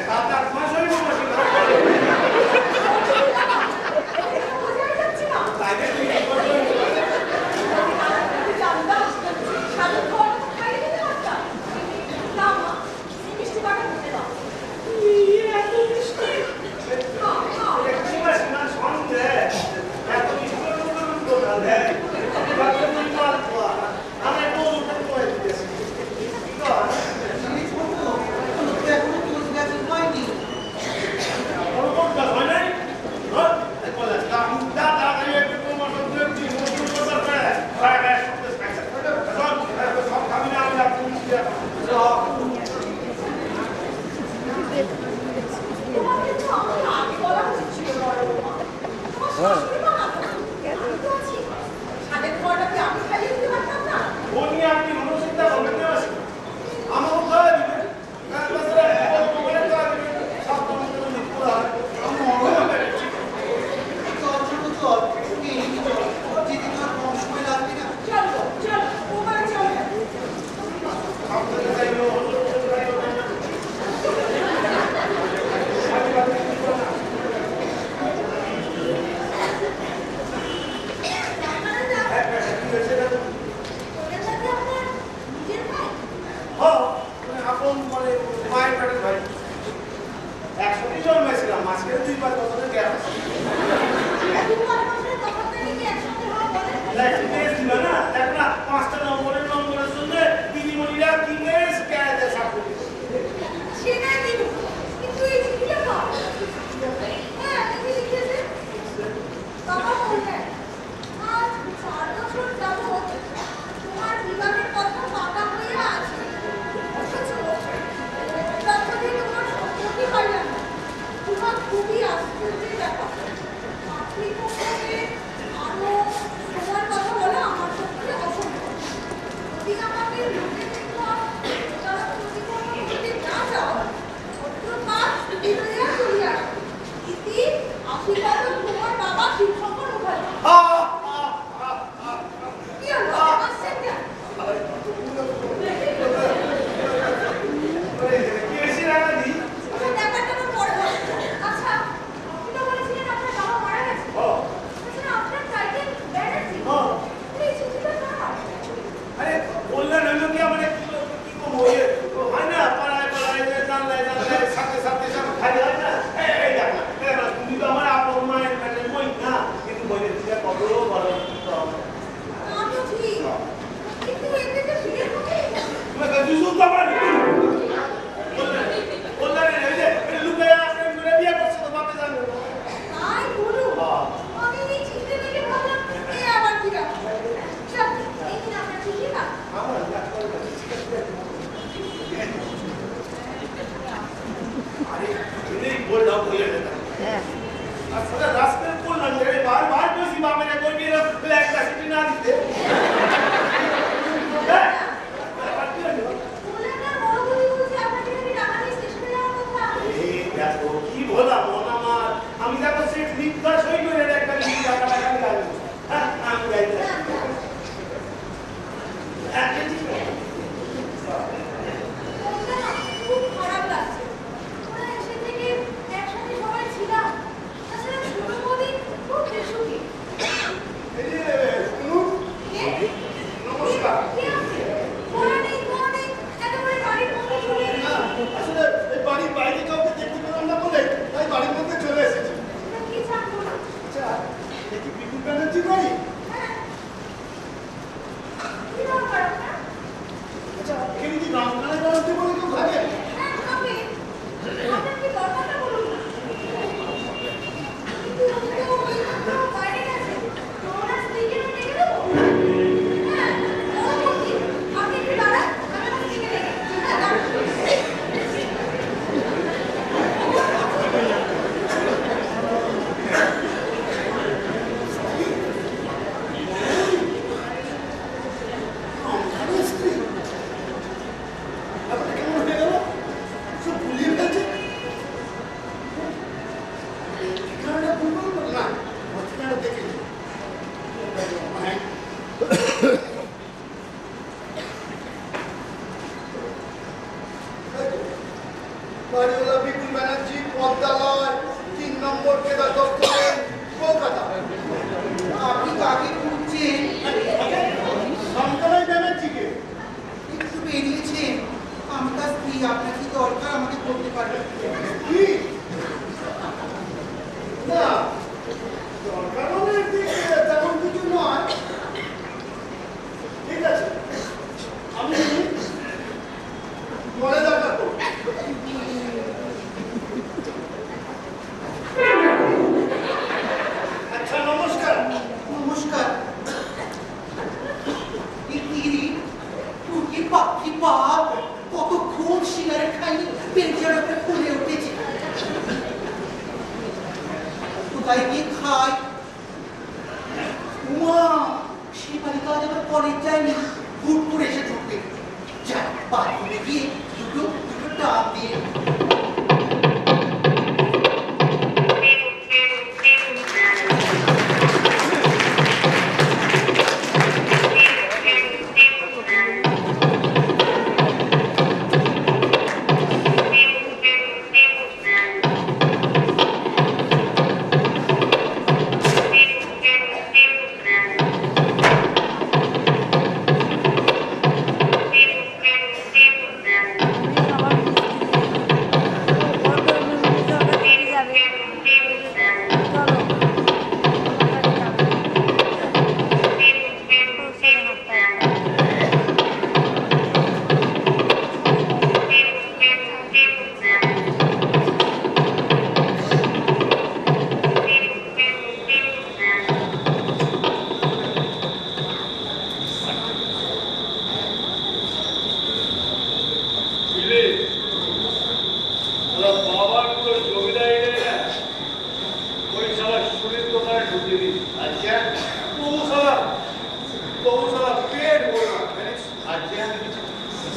Tata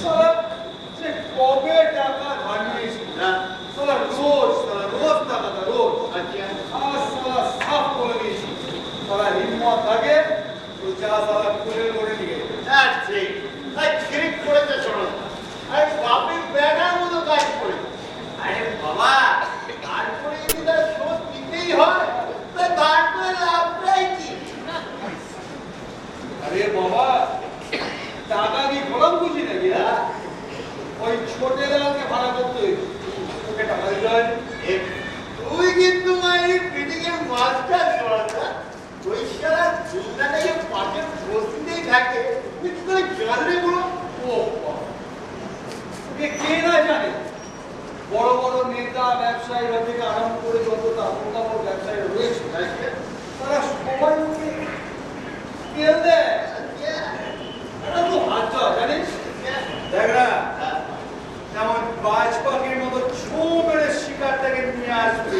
সালা সে কবে টাকা ধার নিয়েছি না, সালা রোজ টাকাটা রোজ। আর সালা সাফ করে দিয়েছি, সালা হিম্মত থাকে তো যা সালা খুলে করে নিয়ে ঠিক করেছে শোনো। আরে বাপের ব্যাটার মতো কাজ করে। আরে বাবা, তারপরে যদি তার শোধ দিতেই হয় তারপরে লাভটাই কি? আরে বাবা, টাকা কি গোলাম বুঝি নাকি? হ্যাঁ, ওই ছোটে দালালকে ভাড়া করতে হয়েছে, ওকে টাকা দিতে হয়। তুই কিন্তু মায়ের ফিটিংয়ের মাস্টার শোনাটা। ওই সারা চিন্তাটাকে পাশে বসতেই থাকে, তুই কি করে জানলে বলো? ও কে না জানে, বড় বড় নেতা ব্যবসায়ীরা থেকে আরম্ভ করে যত তাবড় ব্যবসায়ী রয়েছে তারা সবাই ওকে তেল দেয়। এটা তো হাত জানিস, দেখ না যেমন বাজ পাখির মতো ছো মেরে শিকারটাকে নিয়ে আসবে।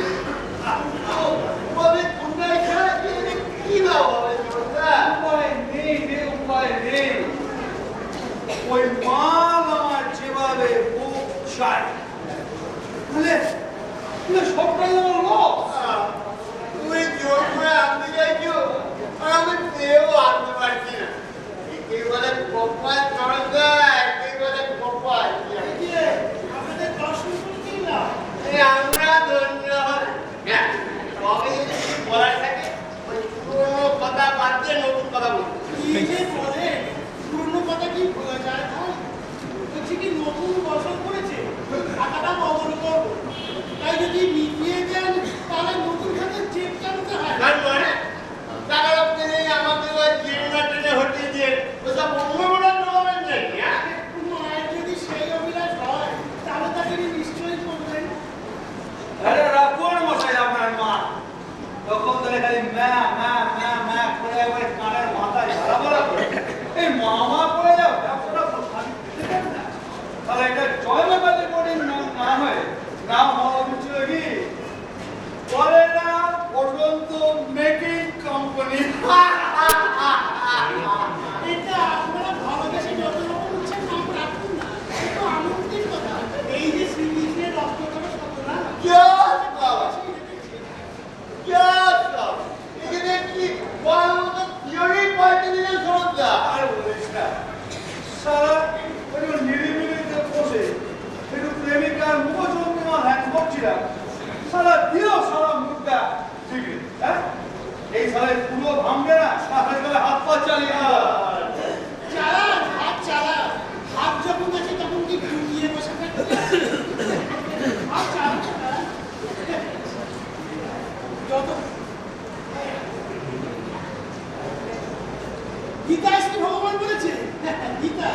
উপায় নেই রে, উপায় নেই। ওই মাল আমার যেভাবে বুক চাই, সবটাই আমার লস। তুই জোর করে আনতে চাইছো, আর আমি পেয়েও আনতে পারছি না। একেই বলে কপাল চড়া, একেই বলে কপাল। আমাদের দর্শন করতে না, আমরা ধন্য হয়। হ্যাঁ, তবে যদি বলার থাকে ওই পুরোনো কথা বাদ দিয়ে নতুন কথা বলবো। কি যে বলে, পুরনো কথা কি ভোলা যায় ভাই? বলছি কি নতুন বছর পড়েছে, টাকাটা বদল করবো, তাই যদি মিটিয়ে দেন তাহলে নতুন খাতে চেক চালাতে হয়। তার মানে টাকাটা পেলেই আমাদের ওই ট্রেনে ট্রেনে হটিয়ে দিয়ে ওসব অন্য বড় ডলার নেই। মায়ের যদি সেই অভিলাষ হয় তাহলে তাকে নিশ্চয়ই করবেন। আরে রাখুন মশাই আপনার মা, তখন ধরে খালি ম্যা ম্যা ম্যা ম্যা করে একবার কানের মাথায় ঝাড়া করে এই মামা করে যাও ব্যবসাটা তাহলে এটা জয় বাবাতে করে না হয় না হওয়া উচিত কি বলে না পর্যন্ত মেকিং কোম্পানি। এটা আপনারা ভালোবেসে যত রকম ইচ্ছা নাম রাখুন না, কিন্তু আনন্দের কথা এই যে শ্রীকৃষ্ণের রক্ত করে শত না এখানে কি বড় মতো থিওরি পাল্টে দিলে শোনতা। আর বলিস না, সারা ওই নিরিবিলিতে বসে একটু প্রেমিকার মুখচন্দ্রিমা হ্যাং করছিলাম, সারা দিয়েও সারা মুখটা ঠিকই। হ্যাঁ, এই সালে পুরো ভাঙবে না, সাথে সাথে হাত পা চালিয়ে চালা হাত চালা, হাত যখন আছে তখন কি ঘুমিয়ে বসে থাকবে? হাত চালা যত গীতা শ্রী ভগবান বলেছে, গীতা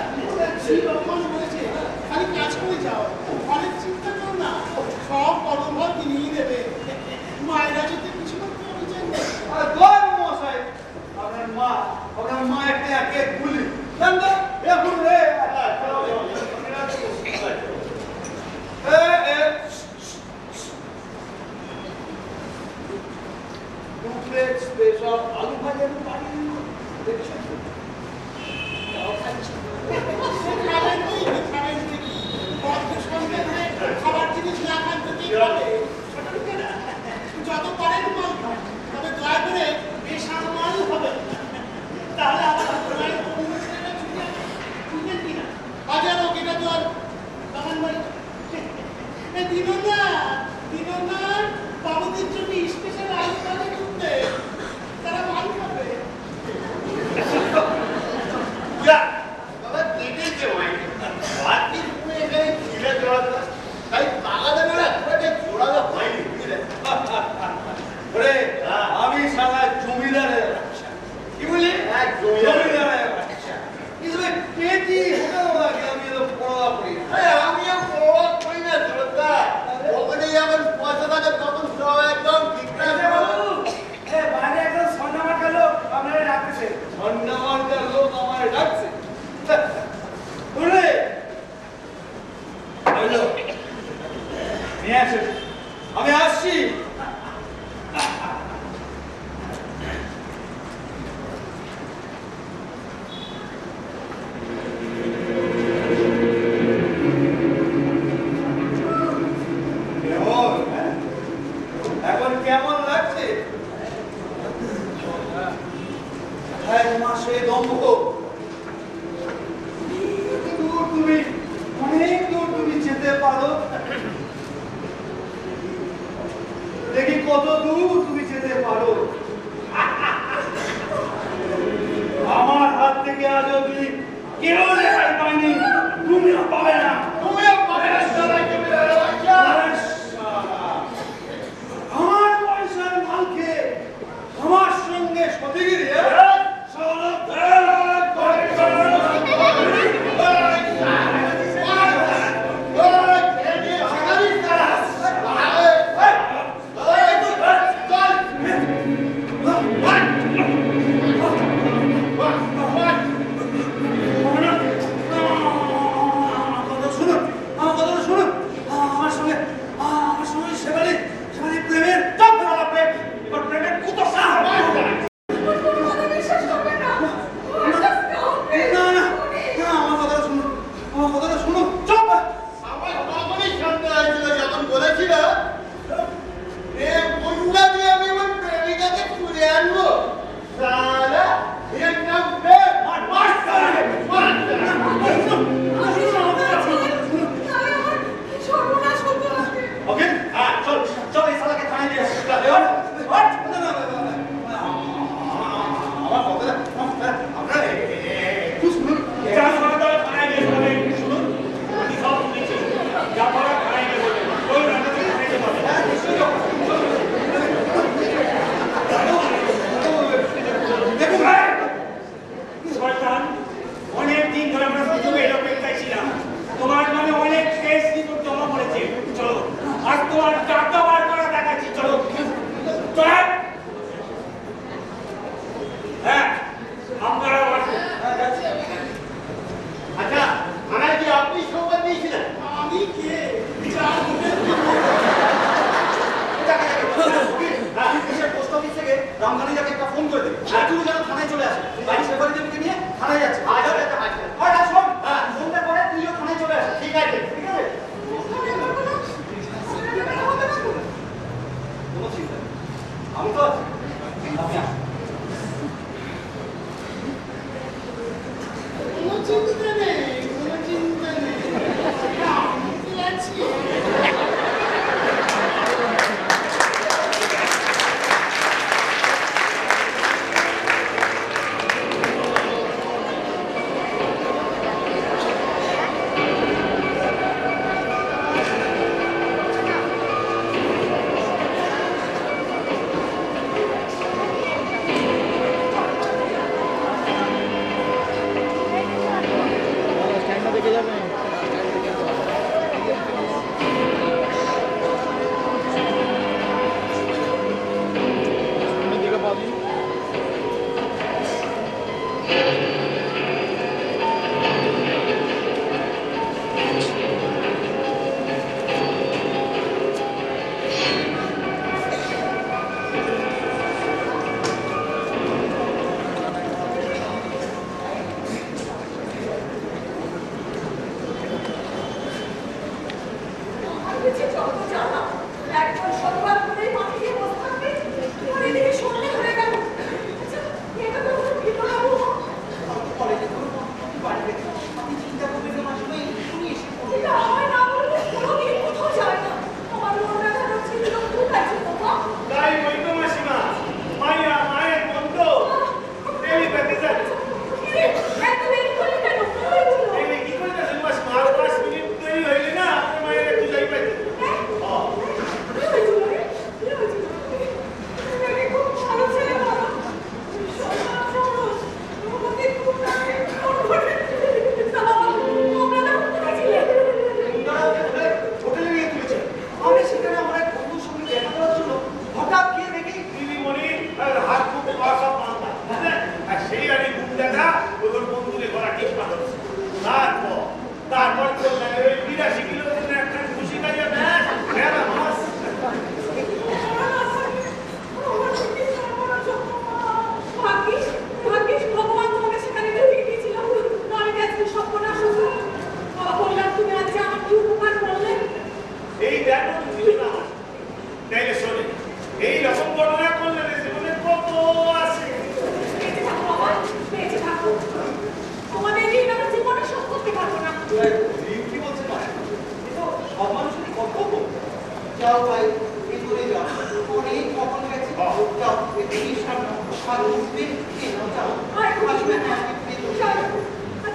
শ্রী ভগবান বলেছে খালি কাজ করে যাও, অনেক চিন্তা করো না, সব কর্মফল তিনিই দেবে। মায়েরা যদি কিছু করতে অভিযান নেই। আর দোয়ার মশাই আপনার মা একটা একে গুলি জান তো এখন রে দু প্লেট স্পেশাল আলু ভাজা পানি দেখছেন তো? খাবেন তুই কি খাবেন তুই? বদ্ধ সন্তান হয়ে খাবার জিনিস না খান তো কি হবে? যত পারেন মাল খান, তবে দয়া করে বেসামাল হবে না। তাহলে আবার মায়ের অন্য ছেলেরা ছুটে কিনা হাজার হোক, এটা তো আর বাগান বাড়ি দিন না বাবুদের জন্য স্পেশাল আলু ভাজা ছুটতে তারা মাল খাবে। বাবা কেটেছে ভাই, বাড়তি তুমি এখানে ছিলে জোড়াতে, তাই টাকাটা না পুরোটা জোড়াতে হয়নি, বুঝলে? ওরে আমি সারা জমিদারের বাচ্চা, কি বলি জমিদারের বাচ্চা, इसमें पेटी होटल वाला আমি তো পড়া পড়ি। আমিও পড়া করি না জোড়াটা, ওখানে আমার পয়সা থাকে তখন সব একদম ঠিকঠাক বাবু বাইরে একজন সন্ধ্যামার্কা লোক আপনারা ডাকছে, সন্ধ্যামার্কা লোক আমার ডাকছে। ওরে নিয়ে আসে, আমি আসছি। কেউ রেহাই পায়নি, তুমিও পাবে না। তুমিও পাবে না, সবাই তুমি বাচ্চা। আমার পয়সার মাল খেয়ে আমার সঙ্গে সতীগিরি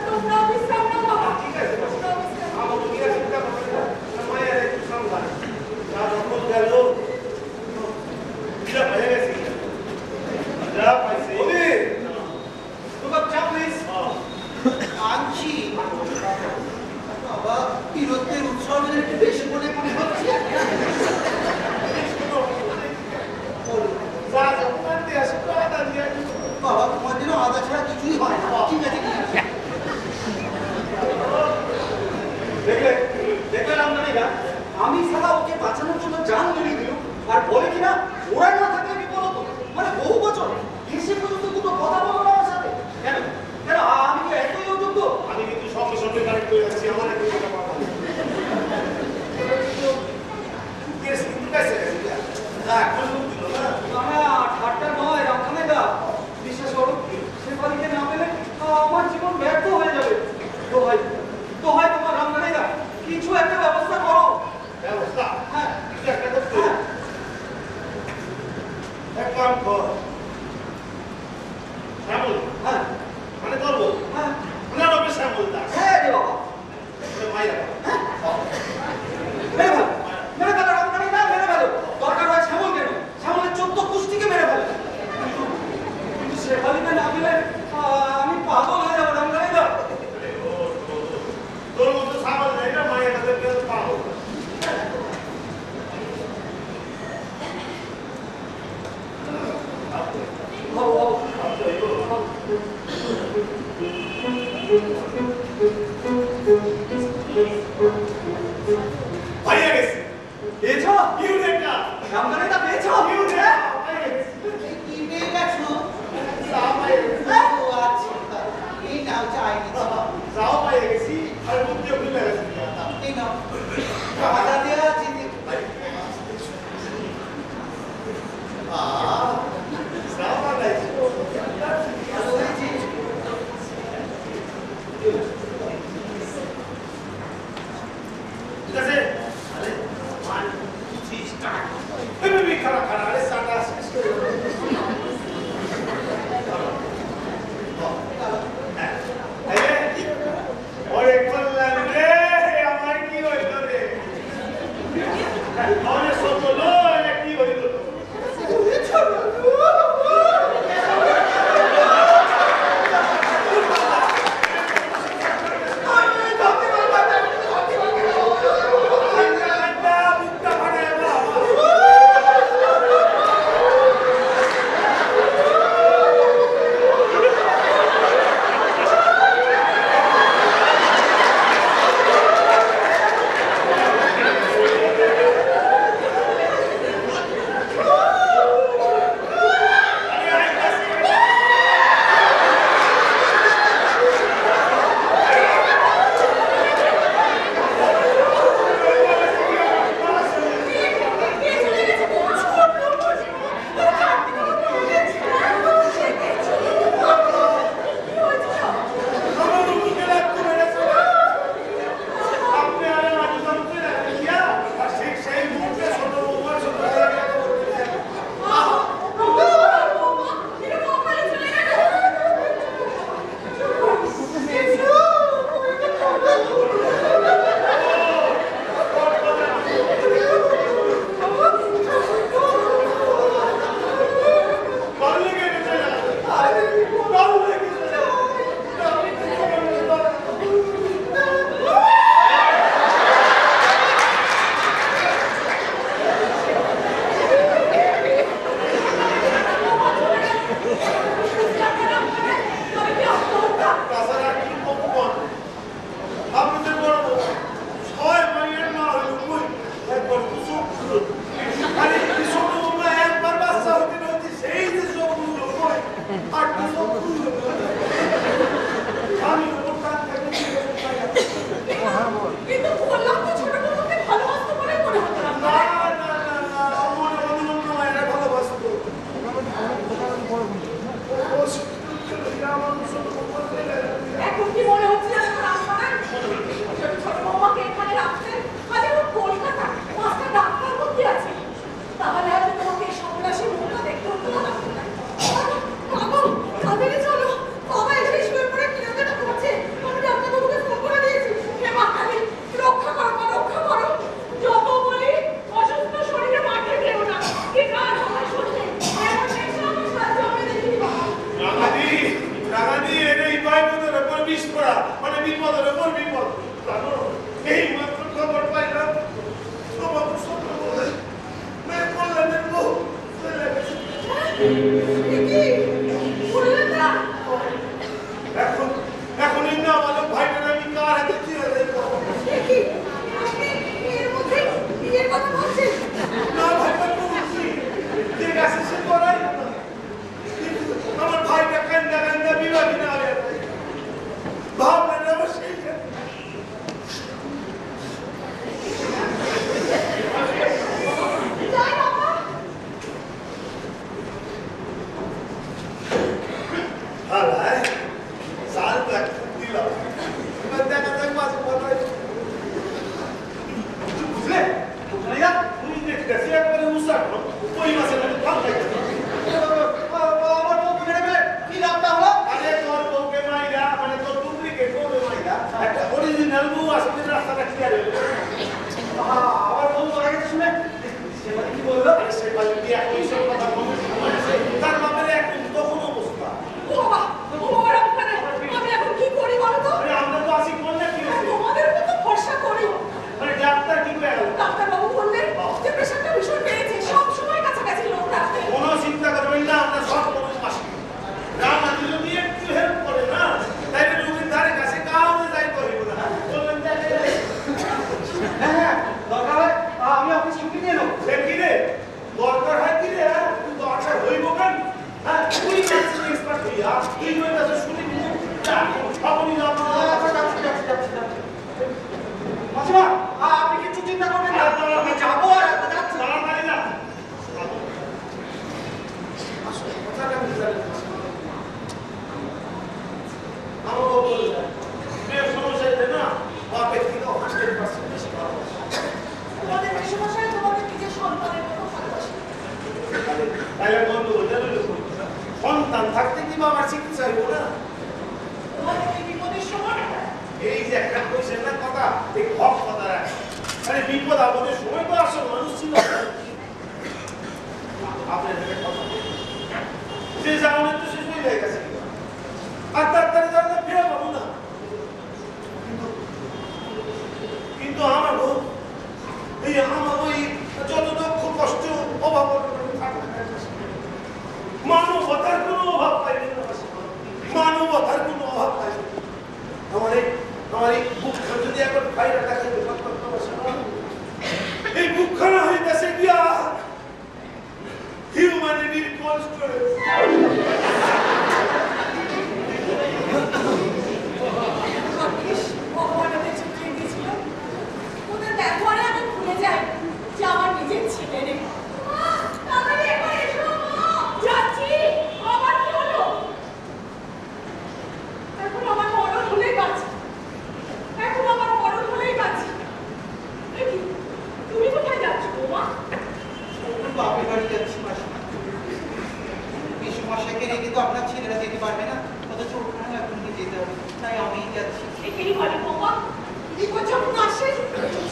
তোমরা বেশি। বাবা, বীরত্বের উৎসবের একটু বেশি বলে মনে হচ্ছে। বাবা, তোমার জন্য আদা ছাড়া কিছুই হয় না। ঠিক আছে, ঠিক আছে। দেখলে রামদানিরা, আমি সারা ওকে বাঁচানোর জন্য জান বেরিয়ে দিল আর বলে কিনা ওরা না থাকলে বিপদ হতো। মানে বহু বছর এসে পর্যন্ত দুটো কথা বলো না আমার সাথে। কেন কেন আমি কি এতই অযোগ্য? আমি কিন্তু সঙ্গে সঙ্গে কানেক্ট হয়ে যাচ্ছি, আমার একটু কথা বলা ঠাট্টা নয় রামখানেদা, বিশ্বাস করো শেফালিকে না পেলে আমার জীবন ব্যর্থ হয়ে যাবে। তো হয় তোমার রামখানেদা, কিছু একটা ব্যবস্থা করো। ব্যবস্থা? হ্যাঁ, কিছু একটা করতে হ্যাঁ। এক কাম কর, শ্যামল, হ্যাঁ, মানে করবো হ্যাঁ, মানে রবি শ্যামল দাস, হ্যাঁ রে বাবা। মাইরা মেরে ফেলো, মেরে ফেলো রামখানেদা, মেরে ফেলো। দরকার হয় শ্যামল কেন, শ্যামলের 14 কুস্তিকে মেরে ফেলো। কিন্তু শেফালিকে না পেলে আমি পাগল হয়ে যাবো রামখানেদা। তোর মতো সামাল নেই না, মায়ের কাছে পাবো। ভাইয়া গেছে পেয়েছো? ইউরেকা রামখানেদা পেয়েছো? ইউরেকা কি পেয়ে গেছো? ও আচ্ছা, এই নাও চাই দিচ্ছি। যাও পাইয়া গেছি আর বুদ্ধি ভুলে গেছি। এই নাও, আদা দেওয়া আছে। যাও পাইছি ভালো হয়েছে। ঠিক আছে। আরে 1 2 3 স্টার্ট। বেবি খানা খানা আরে সাটা শেষ করে ওরে কল্যাণ এখন এখন এই না বলো ভাইটার আমি কার হাতে ছেড়ে দেবো না ভাইটা বলছি যে গাছে সে করাই কিন্তু আমার ভাইটা কান্দা কান্দা বিবাহ না হয়ে ভাবলেন আমার সেই हालाय साल तक दिला बंदा का तक पास पता है बुझले बुझलेगा तुम ने कैसे करे उसा कोई मसला नहीं काम कर আমার বউ মেরে মেরে কি লাভটা হলো আরে তোর বউকে মাইরা মানে তোর ডুপ্লিকেট বউকে মাইরা একটা অরিজিনাল বউ আসলে রাস্তাটা ক্লিয়ার হলো আমার বউ মারা গেছে শুনে সে মানে কি বললো আরে সে বলে বিয়া কই সব কথা বলে তার বাবার এখন তখন অবস্থা আমরা তো আসি বললে কি হয়েছে তোমাদের মতো ভরসা করি মানে ডাক্তার কি করে গেল ডাক্তারবাবু বললেন যে প্রেশারটা ভীষণ বেড়েছে সব সময় কাছাকাছি লোক রাখতে কোনো চিন্তা করবেন না আমরা সব কোনো পাশে রাম যদি একটু হেল্প করে না তাই রোগীর ধারে কাছে কাউকে যাই করিব না বললেন হ্যাঁ দরকার হয় আমি অফিস ছুটি নিয়ে নেব সে কি রে দরকার হয় কি রে তুই দরকার হইব কেন হ্যাঁ তুই ম্যাক্সিমাম এক্সপার্ট হইয়া তুই কইতাছ শুনি আপনি মাসিমা আপনি কিছু চিন্তা করবেন না আমি যাবো আর যাচ্ছি তাড়াতাড়ি না আসলে কথাটা বুঝলেন আমার বললেন মেয়ে সমস্যা আছে না বাপের থেকে 100% বেশি ভালোবাসে তোমাদের মেশমশাই তোমাদের নিজের সন্তানের মতো ভালোবাসে তাহলে বন্ধু সন্তান থাকতে কি বাবার চিকিৎসা হইব না তোমাদের এই বিপদের সময় এই যে একটা কইছেন না কথা এই হক কথা রাখ আরে বিপদ আপদের সময় তো আসল মানুষ ছিল আপনার কথা যে জানে তো শেষ হয়ে যায় গেছে আর তাড়াতাড়ি জানলে ফিরে পাবো না কিন্তু আমার এই আমার ওই যত দুঃখ কষ্ট অভাব মানবতার কোনো অভাব পাইবে না মানবতার কোনো অভাব পাইবে আমার এই বুকখান যদি একবার বাইরে দেখাইতে এই বুকখানা হইতেছে গিয়া হিউম্যানিটির কোল্ড স্টোরেজ ভগবানের চোখে গিয়েছিল ওদের ব্যবহারে আমি ভুলে যাই যে আমার নিজের ছেলে নেই তাড়াতাড়ি একবার এসো যাচ্ছি আবার কি হলো এখন আমার মরণ হলেই বাঁচি এখন আমার মরণ হলেই বাঁচি তুমি কোথায় যাচ্ছ বৌমা বাপের বাড়ি যাচ্ছি মাসিমা এই সমস্যাকে রেখে তো আপনার ছেলেরা যেতে পারবে না অথচ ওখানে এখন যেতে হবে তাই আমি যাচ্ছি এখানে বলে বৌমা রিপো যখন আসে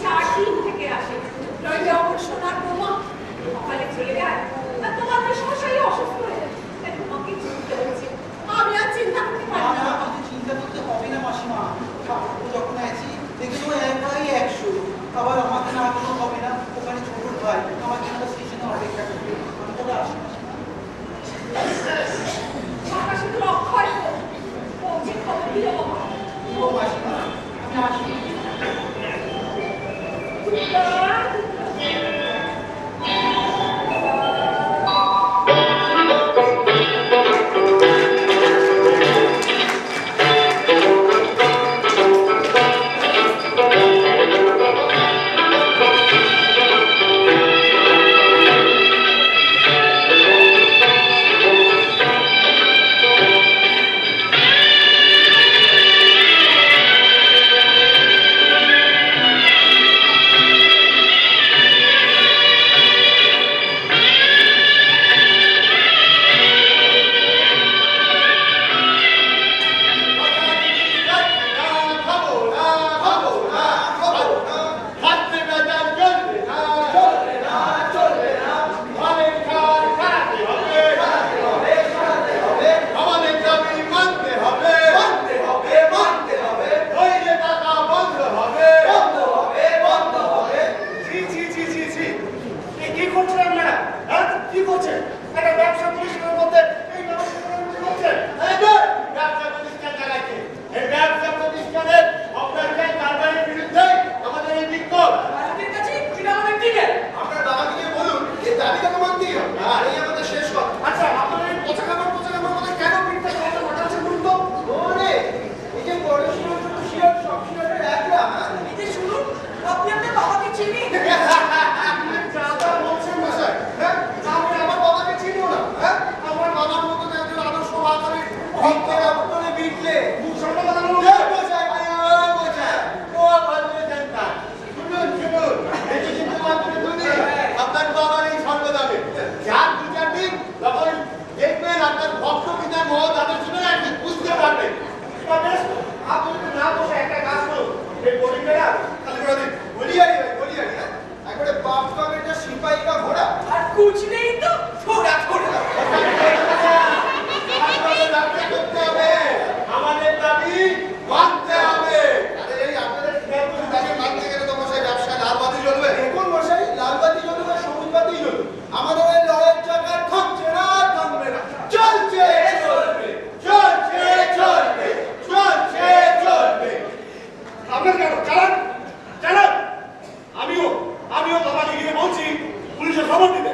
4 দিন থেকে আসে নইলে অমর সোনার বৌমা সকালে চলে যায় আর তোমার সমস্যাই অসুস্থ হয়ে যায় তাই তোমাকে চিন্তা হচ্ছে আমি আর চিন্তা করতে পারি না আমাকে চিন্তা করতে হবে না মাসিমা ঠাকুর যখন আছি দেখে তো একাই 100 আবার আমাকে না কোনো হবে না ওখানে ছোট ভাই আমাকে একটা স্টেশনে অপেক্ষা করবে আমি চলে আসি আকাশে তো অক্ষয় পৌঁছে খবর দিল বাবা ও মাসিমা আমি আসি कुछ नहीं तो थोड़ा थोड़ा আমাদের দাবি মানতে হবে। আরে এই আপনাদের দাবি মানতে গেলে তো মশাই ব্যবসায় লালবাতি জ্বলবে। দেখুন মশাই, লালবাতি জ্বলবে, সবুজ বাতি জ্বলবে, আমাদের এই লড়াইয়ের জায়গা থামছে না, থামবে না, চলছে চলবে, চলছে চলবে, চলছে চলবে। আপনার কেন চালান চালান। আমিও বাবাকে গিয়ে বলছি পুলিশে খবর দিতে।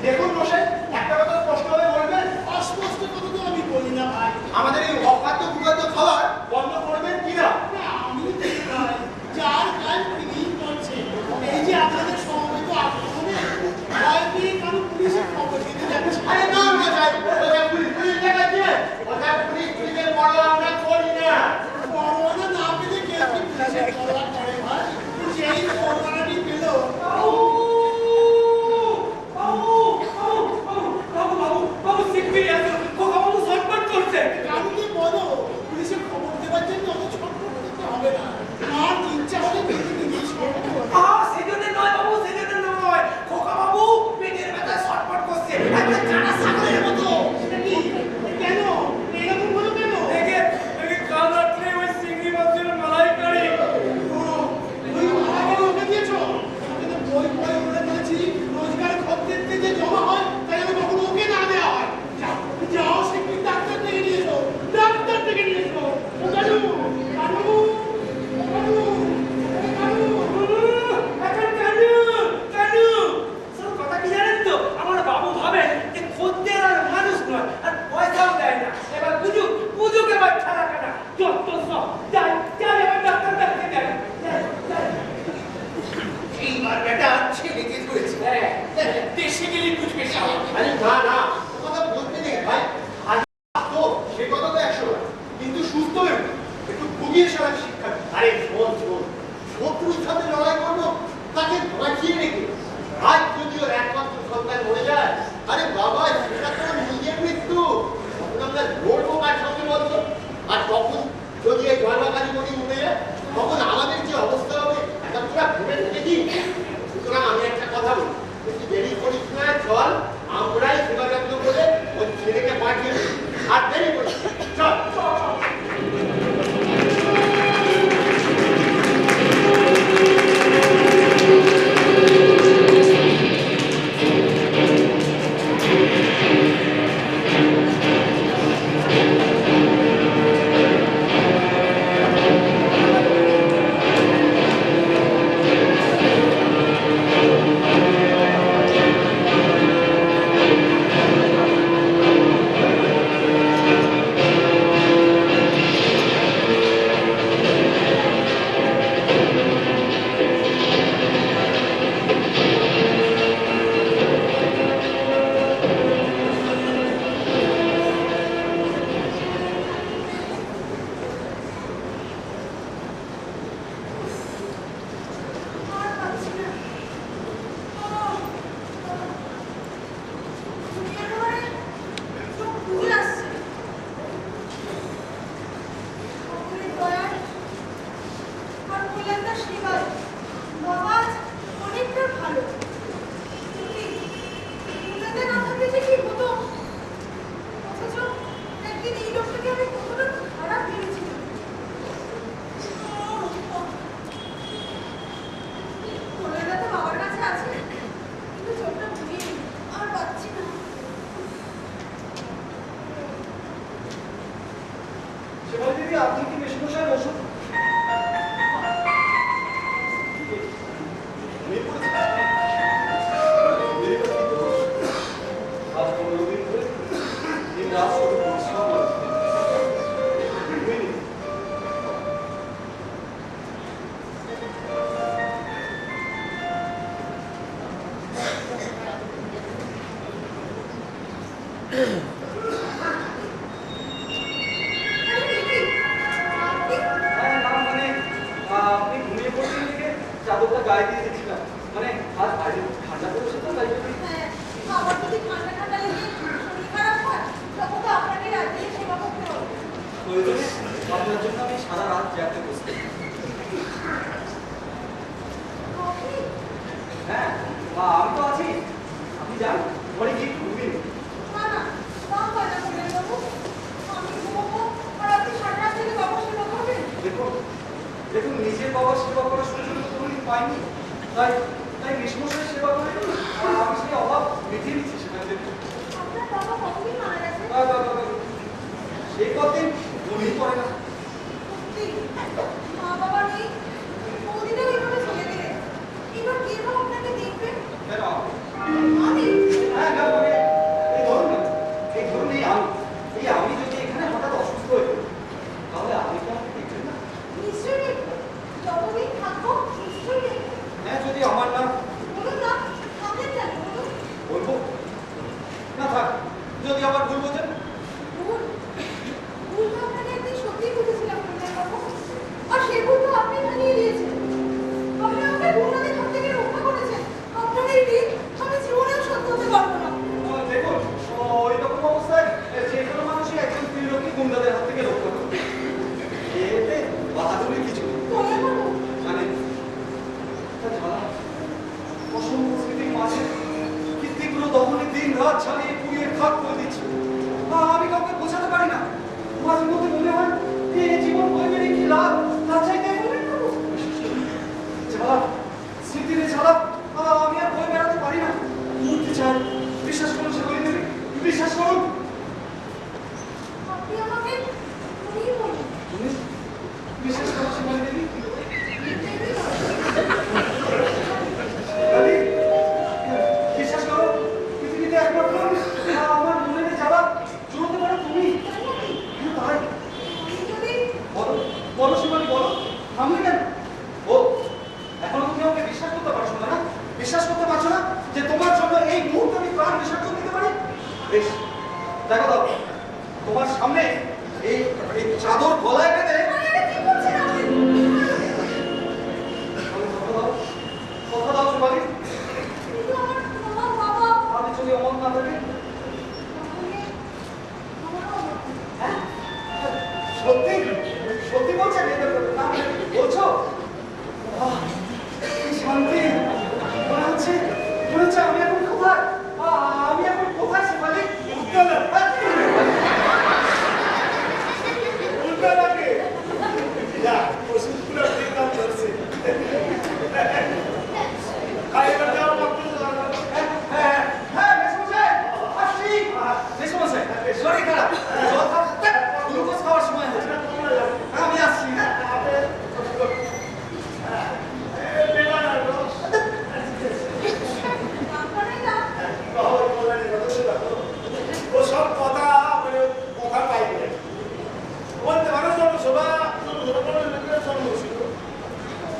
দেখুন মশাই, একটা কথা স্পষ্টভাবে বলবেন। অস্পষ্ট কথা তো আমি বলি না ভাই। আমাদের এই অখাদ্য কুখাদ্য খাবার বন্ধ করবেন কিনা? আমি চাই যার কাজ তিনি করছে। এই যে আপনাদের সমবেত আক্রমণে ভয় পেয়ে কারো পুলিশে খবর দিতে যাচ্ছে। আরে না মশাই, ওটা পুলিশ দেখাচ্ছে। ওটা পুলিশের বড় আমরা করি না। পরোয়ানা না পেলে কেউ কি পুলিশের পরোয়া করে ভাই? যেই পরোয়ানাটি পেল কাউকে বলো পুলিশে খবর দেওয়ার জন্য অত ছটফট করতে হবে না। আর ইচ্ছা হলে কিন্তু নিজেই কেন এরকম হলো কেন? ওই মালাকে ওকে দিয়েছো? ওকে তো বই পড়ে বলে বলেছি রোজগার খদ্দের থেকে জমা হয় তাই আমি কখনো ওকে না দেওয়া হয়। যাও শিক্ষিত ডাক্তার থেকে নিয়েছো, ডাক্তার থেকে নিয়েছো। কানু কানু কানু কানু আরে না না, ও কথা বলতে নেই ভাই। আজ তো সে কথা তো 100 বার। কিন্তু সুস্থ হয়ে একটু ভুগিয়ে সারা শিক্ষা। আরে শোন শত্রুর সাথে লড়াই করবো, তাকে বাঁচিয়ে রেখে আজ যদি ওর একমাত্র সন্তান মরে যায়, আরে বাবা সেটা তো নিজের মৃত্যু। তখন আমরা লড়বো কার সঙ্গে বলতো? আর তখন যদি এই গয়নাকারী বলি মরে যায়, তখন আমাদের যে অবস্থা হবে এটা তোরা ভেবে দেখেছি। সুতরাং আমি একটা কথা বলি, বেশি দেরি করিস না, চল আমরাই সেভাবে হ্যাঁ, না মানে আপনি ঘুমিয়ে পড়ছেন থেকে চাদরটা গায়ে দিয়ে দিচ্ছিলাম। মানে আজ বাইরে ঠান্ডা পড়েছে তো তাই জন্য। হ্যাঁ, আমার যদি ঠান্ডা ঠান্ডা লেগে শরীর খারাপ হয় তখন তো আপনাকে রাত দিয়ে সেবা করতে হবে। প্রয়োজনে আপনার জন্য আমি সারা রাত জাগতে বসতে। আপনি হ্যাঁ, আমি তো আছি। আপনি যান, ঘরে গিয়ে ঘুমিয়ে। না না কাম হয় না বলে বাবু, আমি ঘুমবো আর আপনি সারা রাত থেকে বাবা সেবা করবেন। দেখুন দেখুন, নিজের বাবার সেবা করার সুযোগ তো কোনোদিন পাইনি, তাই তাই গ্রীষ্মমশাই সেবা করে আর আমি সেই অভাব মিটিয়ে নিচ্ছি সেখানে। দেখুন আপনার বাবা কতদিন মারা গেছে? সেই কদিন মনেই পড়ে না। সত্যি মা বাবা নেই, কোনদিনও এইভাবে চলে গেলে এবার কে বা আপনাকে দেখবে? কেন? আমি হ্যাঁ, না মানে এই ধরুন না, এই ধরুন এই আমি যদি এখানে হঠাৎ অসুস্থ হয়ে পড়ি, তাহলে আপনি তো আমাকে দেখবেন না। নিশ্চয়ই দেখবো, যতদিন থাকবো নিশ্চয়ই দেখবো। হ্যাঁ, যদি আমার না বলুন না, থাকলেন কেন বলুন? বলবো না থাক, যদি আবার ভুল বোঝেন। ভুল ভুল তো আপনাকে একদিন সত্যিই বুঝেছিলাম বাবু, আর সে ভুল তো আপনি ভাঙিয়ে দিয়েছেন। আপনি আমাকে গুন্ডাদের হাত থেকে রক্ষা করেছেন। আপনার এই ঋণ আমি জীবনেও শোধ করতে পারবো না। দেখুন, ওই রকম অবস্থায় যে কোনো মানুষই একজন স্ত্রীলোককে গুন্ডাদের হাত থেকে রক্ষা করবে, এতে বাহাদুরি কিছু নেই। বলেন বাবু, জানেন তা জ্বালা অসংখ্য স্মৃতির মাঝে কি তীব্র দহনে দিন রাত ছাড়িয়ে পুড়িয়ে খাক করে দিচ্ছে। আমি কাউকে বোঝাতে পারি না। মাঝে মধ্যে মনে হয় এই জীবন বইবের কি লাভ, তার চাইতে বলেন বাবু। জ্বালা, স্মৃতির এই জ্বালা আমি আর বই বেড়াতে পারি না। মরতে চাই, বিশ্বাস করুন সেগুলি দেবে, বিশ্বাস করুন। আপনি আমাকে উনিই বলুন। তুমি বিশ্বাস করো সেগুলি দেবী? দাদি, বিশ্বাস করো, পৃথিবীতে একমাত্র আমার মনের জ্বালা জুড়তে পারো তুমি। তাই আমি যদি বলো, বলো শিবানী, বলো, থামলে কেন? ও এখনো তুমি আমাকে বিশ্বাস করতে পারছো না? বিশ্বাস করতে পারছো না যে তোমার জন্য এই মুহূর্তে আমি প্রাণ বিসর্জন দিতে পারি? বেশ, দেখো দাও, তোমার সামনে এই এই চাদর গলায় বেঁধে এটা কি করছেন আপনি? কথা দাও শিবানী। কিন্তু আমার বাবা আমি যদি অমন না থাকে। তাহলে আমারও অমর। হ্যাঁ, সত্যি সত্যি বলছেন? বলছো? কি শান্তি, মনে হচ্ছে আমি এখন কোথায়? আমি এখন কোথায় শিবানী? উল্টালাকে যা ওষুধগুলো ঠিক কাজ করছে। আর এবার যাও ডক্টর হ্যাঁ, মেসমশাই, আসছি। মেসমশাই, শরীর খারাপ, জ্বর থাকতে গ্লুকোজ খাওয়ার সময় হয়েছে। আমি আসছি। আপনারাই না ও সব কথা মানে কথা পাইবে বলতে পারো জনসভা জন্মছিল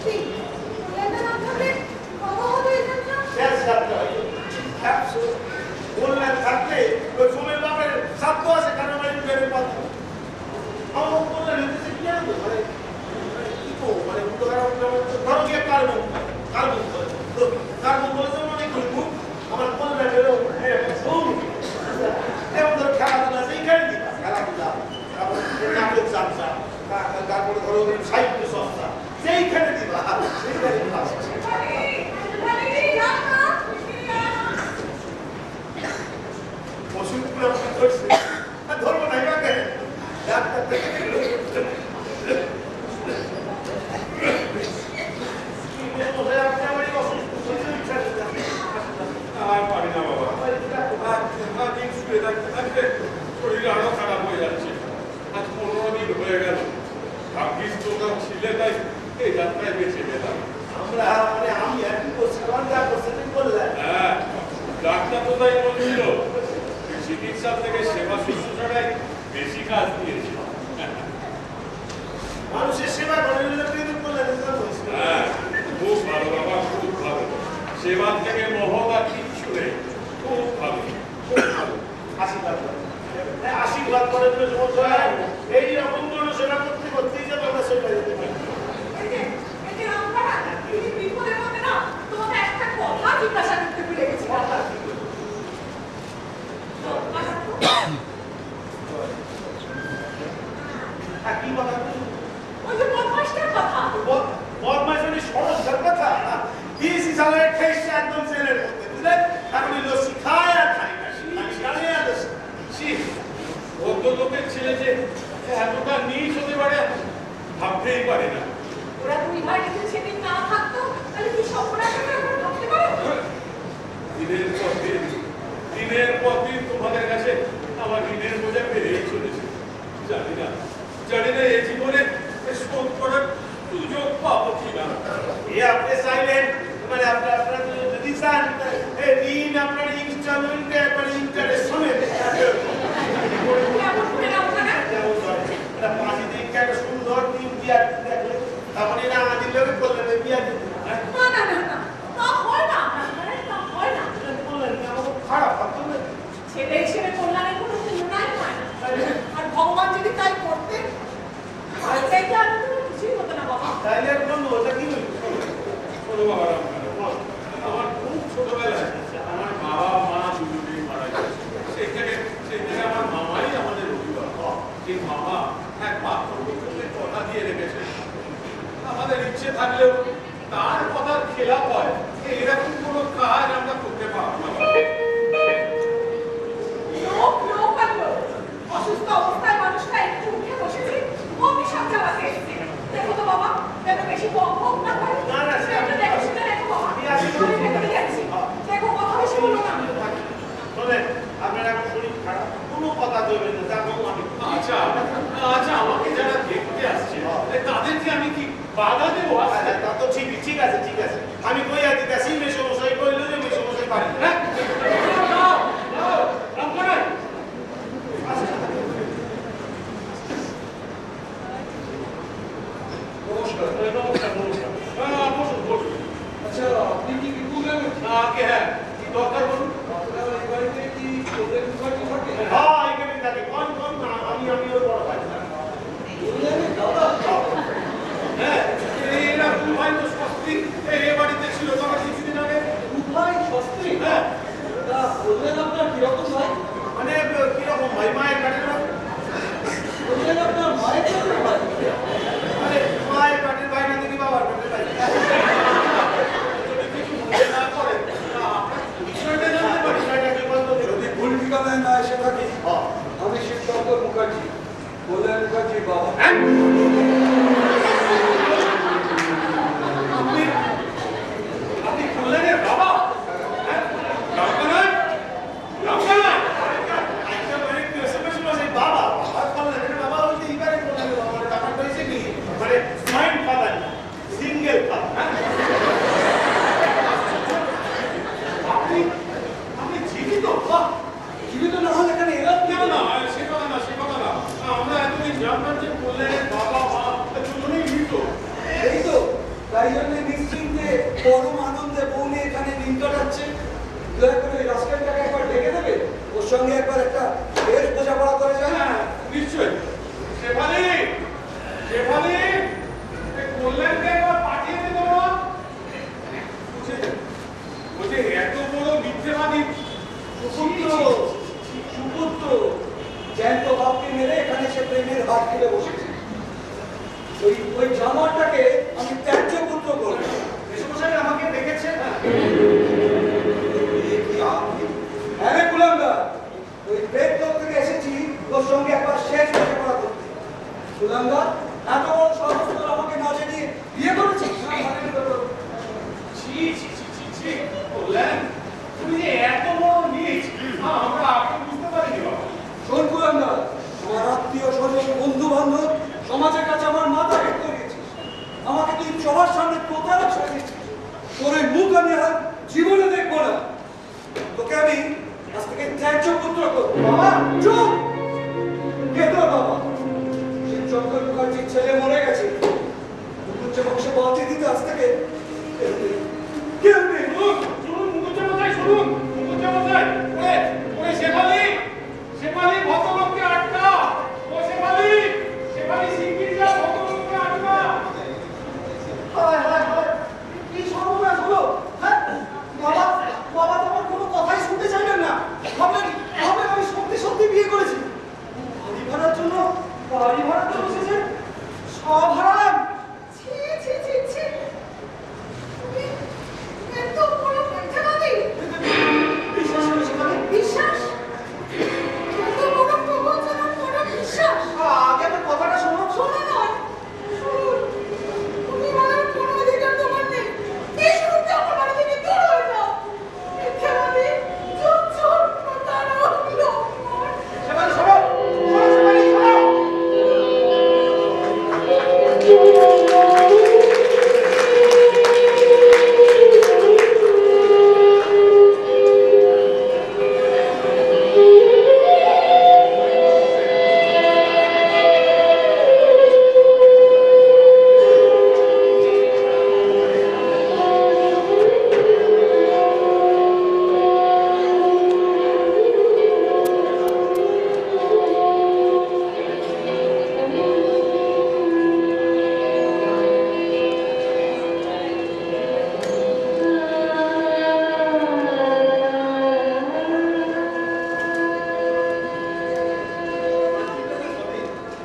ঠিক বললেন না আপনাকে বাবা হবে এটা না শেষ রাখতে হয় বললেন থাকলে ওই সময় বাপের সাধ্য আছে কারণ বাড়ি বেড়ে পাত্র আমার বললেন হচ্ছে কি জানো মানে কি তো মানে ধরো গিয়ে কার্বন বলে তো মনে করি আমার বললেন যেমন ধরো খেলাধুলা সেইখানে দিবা খেলাধুলা নাটক যাত্রা তারপরে ধরো সাহিত্য সংস্থা সেইখানে দিবা সেইখানে ওষুধগুলো করছে ধরবো না কাকে ডাক্তার থেকে আর পারি না বাবা, দিন শুয়ে থাকতে থাকতে শরীর আরো খারাপ হয়ে যাচ্ছে। আজ 15 দিন হয়ে গেল। ভাগ্যিস দোকান ছিলে তাই এই যাত্রায় বেঁচে গেলাম। আমরা মানে আমি একই করছি আমার যা করছে তুমি বললেন হ্যাঁ, ডাক্তার তো তাই বলছিল, চিকিৎসা থেকে সেবা শুশ্রূষাটাই বেশি কাজ দিয়েছে। মানুষের সেবা করে কিন্তু বললেন হ্যাঁ, খুব ভালো বাবা, খুব ভালো। সেবার থেকে মহৎ আর কিচ্ছু নেই। খুব ভালো, খুব ভালো। আশীর্বাদ করো। আশীর্বাদ করে দিলে সমস্যা হয়। এই রকম কোনো সেবা করতে করতেই যে তোমরা সেটা দিতে পারি। এই যে রামপাড়া, তুমি বিপদের মধ্যে না, তোমাকে একটা কথা জিজ্ঞাসা করতে ভুলে গেছিলাম। কি কথা? ওই যে বদমাইশটার কথা। বদমাইশি সরসের কথা। দিস ইজ আওয়ার টেস্ট একদম ছেলের মধ্যে, বুঝলেন? এখন লস্যি খায় আর খায় না, খালি আর লস্যি। ভদ্রলোকের ছেলে যে এতটা নিচ হতে পারে ভাবতেই পারে না। ওরা দুই ভাই যদি সেদিন না থাকতো, তাহলে কি সর্বনাশ হতো এখন ভাবতে পারো? দিনের পর দিন তোমাদের কাছে আমার ঋণের বোঝা বেড়েই চলেছে। জানি না এই জীবনে শোধ করার সুযোগ পাবো কিনা। আপনি চাইলেন মানে আপনারা যদি চান ঋণ আপনার ইনস্টলমেন্টে একবার ইন্টারেস্ট সমেত কেমন করে রামপাড়া? পাঁচি দিনকে একটা সুন্দর দিন বিয়া দেখলে তখন এরা আমাদের লোকে করলেন বিয়া দিতে না না না না, তা হয় না রামপাড়া, তা হয় না। বললেন আমাকে খারাপ ভাবতেন। ছেলে হিসেবে কল্যাণের কোনো তুলনাই হয় না। আর ভগবান যদি তাই করতেন, আর চাইতে আর কোনো কিছুই হতো না বাবা। তাইলে একদম ওটা কি শোনো বাবা রামপাল, আমার খুব ছোটবেলায় আমার বাবা মা দুজনেই মারা গেছে। সেই থেকে আমার মামাই আমাদের অভিভাবক। যে মামা এক পাত্রকে কথা দিয়ে রেখেছে, আমাদের ইচ্ছে থাকলেও তার কথার খেলাপ হয় এরকম কোনো কাজ আমরা করতে পারবো না। লোক আর লোক। অসুস্থ অবস্থায় মানুষটা একটু উঠে বসেছে, অভিশাপ চালাতে এসেছে। দেখো তো বাবা, যেন বেশি বক না করে। না, না, সে একটু দেখে শুনে রেখো বাবা। আমি আসি। আমি ভেতরে যাচ্ছি। দেখো কথা বেশি বলো না। শোনেন আপনার এখন শরীর খারাপ, কোনো কথা দেবেন না, যাবো আমি। আচ্ছা আমাকে যারা দেখতে আসছে তাদেরকে আমি কি বাধা দেবো? তা তো ঠিক আছে আমি কইয়া দিতেছি মেসমশাই কইলো যে মেসমশাই পারি না। নমস্কার। আচ্ছা আপনি কি বিপুলের আগে? হ্যাঁ, কি দরকার বলুন? আপনার এই বাড়িতে কি ওদের মুখার্জি থাকে? হ্যাঁ এখানে থাকে কোন না আমি ওর বড় ভাই। হ্যাঁ, এরা দুভাই তো স্বস্তি এ বাড়িতে ছিল তো আমার কিছুদিন আগে। দুভাই স্বস্তি? হ্যাঁ, তা বললেন আপনার কিরকম ভাই? মানে কিরকম ভাই মায়ের কাঠের ভাই? বললেন আপনার মায়ের কাছে ভাই? মানে মায়ের কাঠের ভাই না দেখি বাবার কাঠের ভাই। যদি কিছু মনে না করেন আপনার বিষয়টা জানতে পারি। বিষয়টা কি বলতো? যদি ভুল ঠিকানায় না এসে থাকি, হ্যাঁ আমি শিবশঙ্কর মুখার্জি, কল্যাণ মুখার্জির বাবা। আপনি কল্যাণের বাবা? হ্যাঁ, রামকানাই? আজকে মানে মেসমশাই বাবা বাবা বললেন বাবা বলতে ইবারে বললেন বাবা ব্যাপারটা হয়েছে কি মানে জয়েন্ট ফাদার না সিঙ্গেল ফাদার। আপনি জীবিত? বাহ! জীবিত না হলে এখানে এলাম কি? না সে কথা না আমরা এতদিন জানতাম যে কল্যাণের বাবা মা দুজনেই মৃত। এই তো, তাই জন্য নিশ্চিন্তে পরম আনন্দে বউ নিয়ে এখানে দিন কাটাচ্ছে। দয়া করে ওই রাস্তাটাকে একবার ডেকে দেবে, ওর সঙ্গে একবার একটা বেশ বোঝাপড়া করে যায়। হ্যাঁ, নিশ্চয়ই। শেফালি, কল্যাণকে একবার পাঠিয়ে দে তোমরা। বলছে এত বড় মিথ্যেবাদী সুপুত্র জ্যান্ত বাপকে মেরে এখানে সে প্রেমের হাত তুলে বসেছে। ওই জামাটাকে আমি ত্যায্য পুত্র করবো। মেসমশাই আমাকে দেখেছেন না? হ্যাঁ রে কুলাঙ্গা, ওই প্রেত লোক থেকে এসেছি তোর সঙ্গে একবার শেষ বোঝাপড়া করতে। কুলাঙ্গা, এত বড় সাহস তোর আমাকে না জানিয়ে বিয়ে করেছিস? ছি, কল্যাণ, তুমি যে এত বড় নিয়েছ আমরা আগে বুঝতে পারিনি বাবা। শোন কুলাঙ্গা, আমার আত্মীয় স্বজন বন্ধু বান্ধব সমাজের কাছে আমার মাথা হেট করিয়েছিস। আমাকে তুই সবার সামনে প্রতারক সাজিয়েছিস। তোর ওই মুখ আমি আর জীবনে দেখবো না। তোকে আমি আজ থেকে ত্যায্য পুত্র করবো। বাবা চুপ! কে তোর বাবা? শিবশঙ্কর মুখার্জির ছেলে মরে গেছে। মুখুজ্জ বংশে বাতি দিতে আজ থেকে কেউ নেই। শুনুন মুখুজ্জেমশাই, শুনুন মুখুজ্জেমশাই। ওরে শেফালি, বাড়ি ভাড়াতে বসেছে, সব হারালাম। ছি ছি ছি ছি, তুমি এত বড় মিথ্যাবাদী। বিশ্বাস করি সেখানে। বিশ্বাস? এত বড় প্রবঞ্চনা, বড় বিশ্বাস? আগে আমার কথাটা শোনো। শোনো নয়, শুনুন। তুমি বলার কোনো অধিকার তোমার নেই। এই শুনতে আমার বাড়ি থেকে দূর হয়ে যাও। মিথ্যাবাদী, চোর, প্রতারক, লম্পট। সেখানে শোনো, শোনো সেখানে শোনো।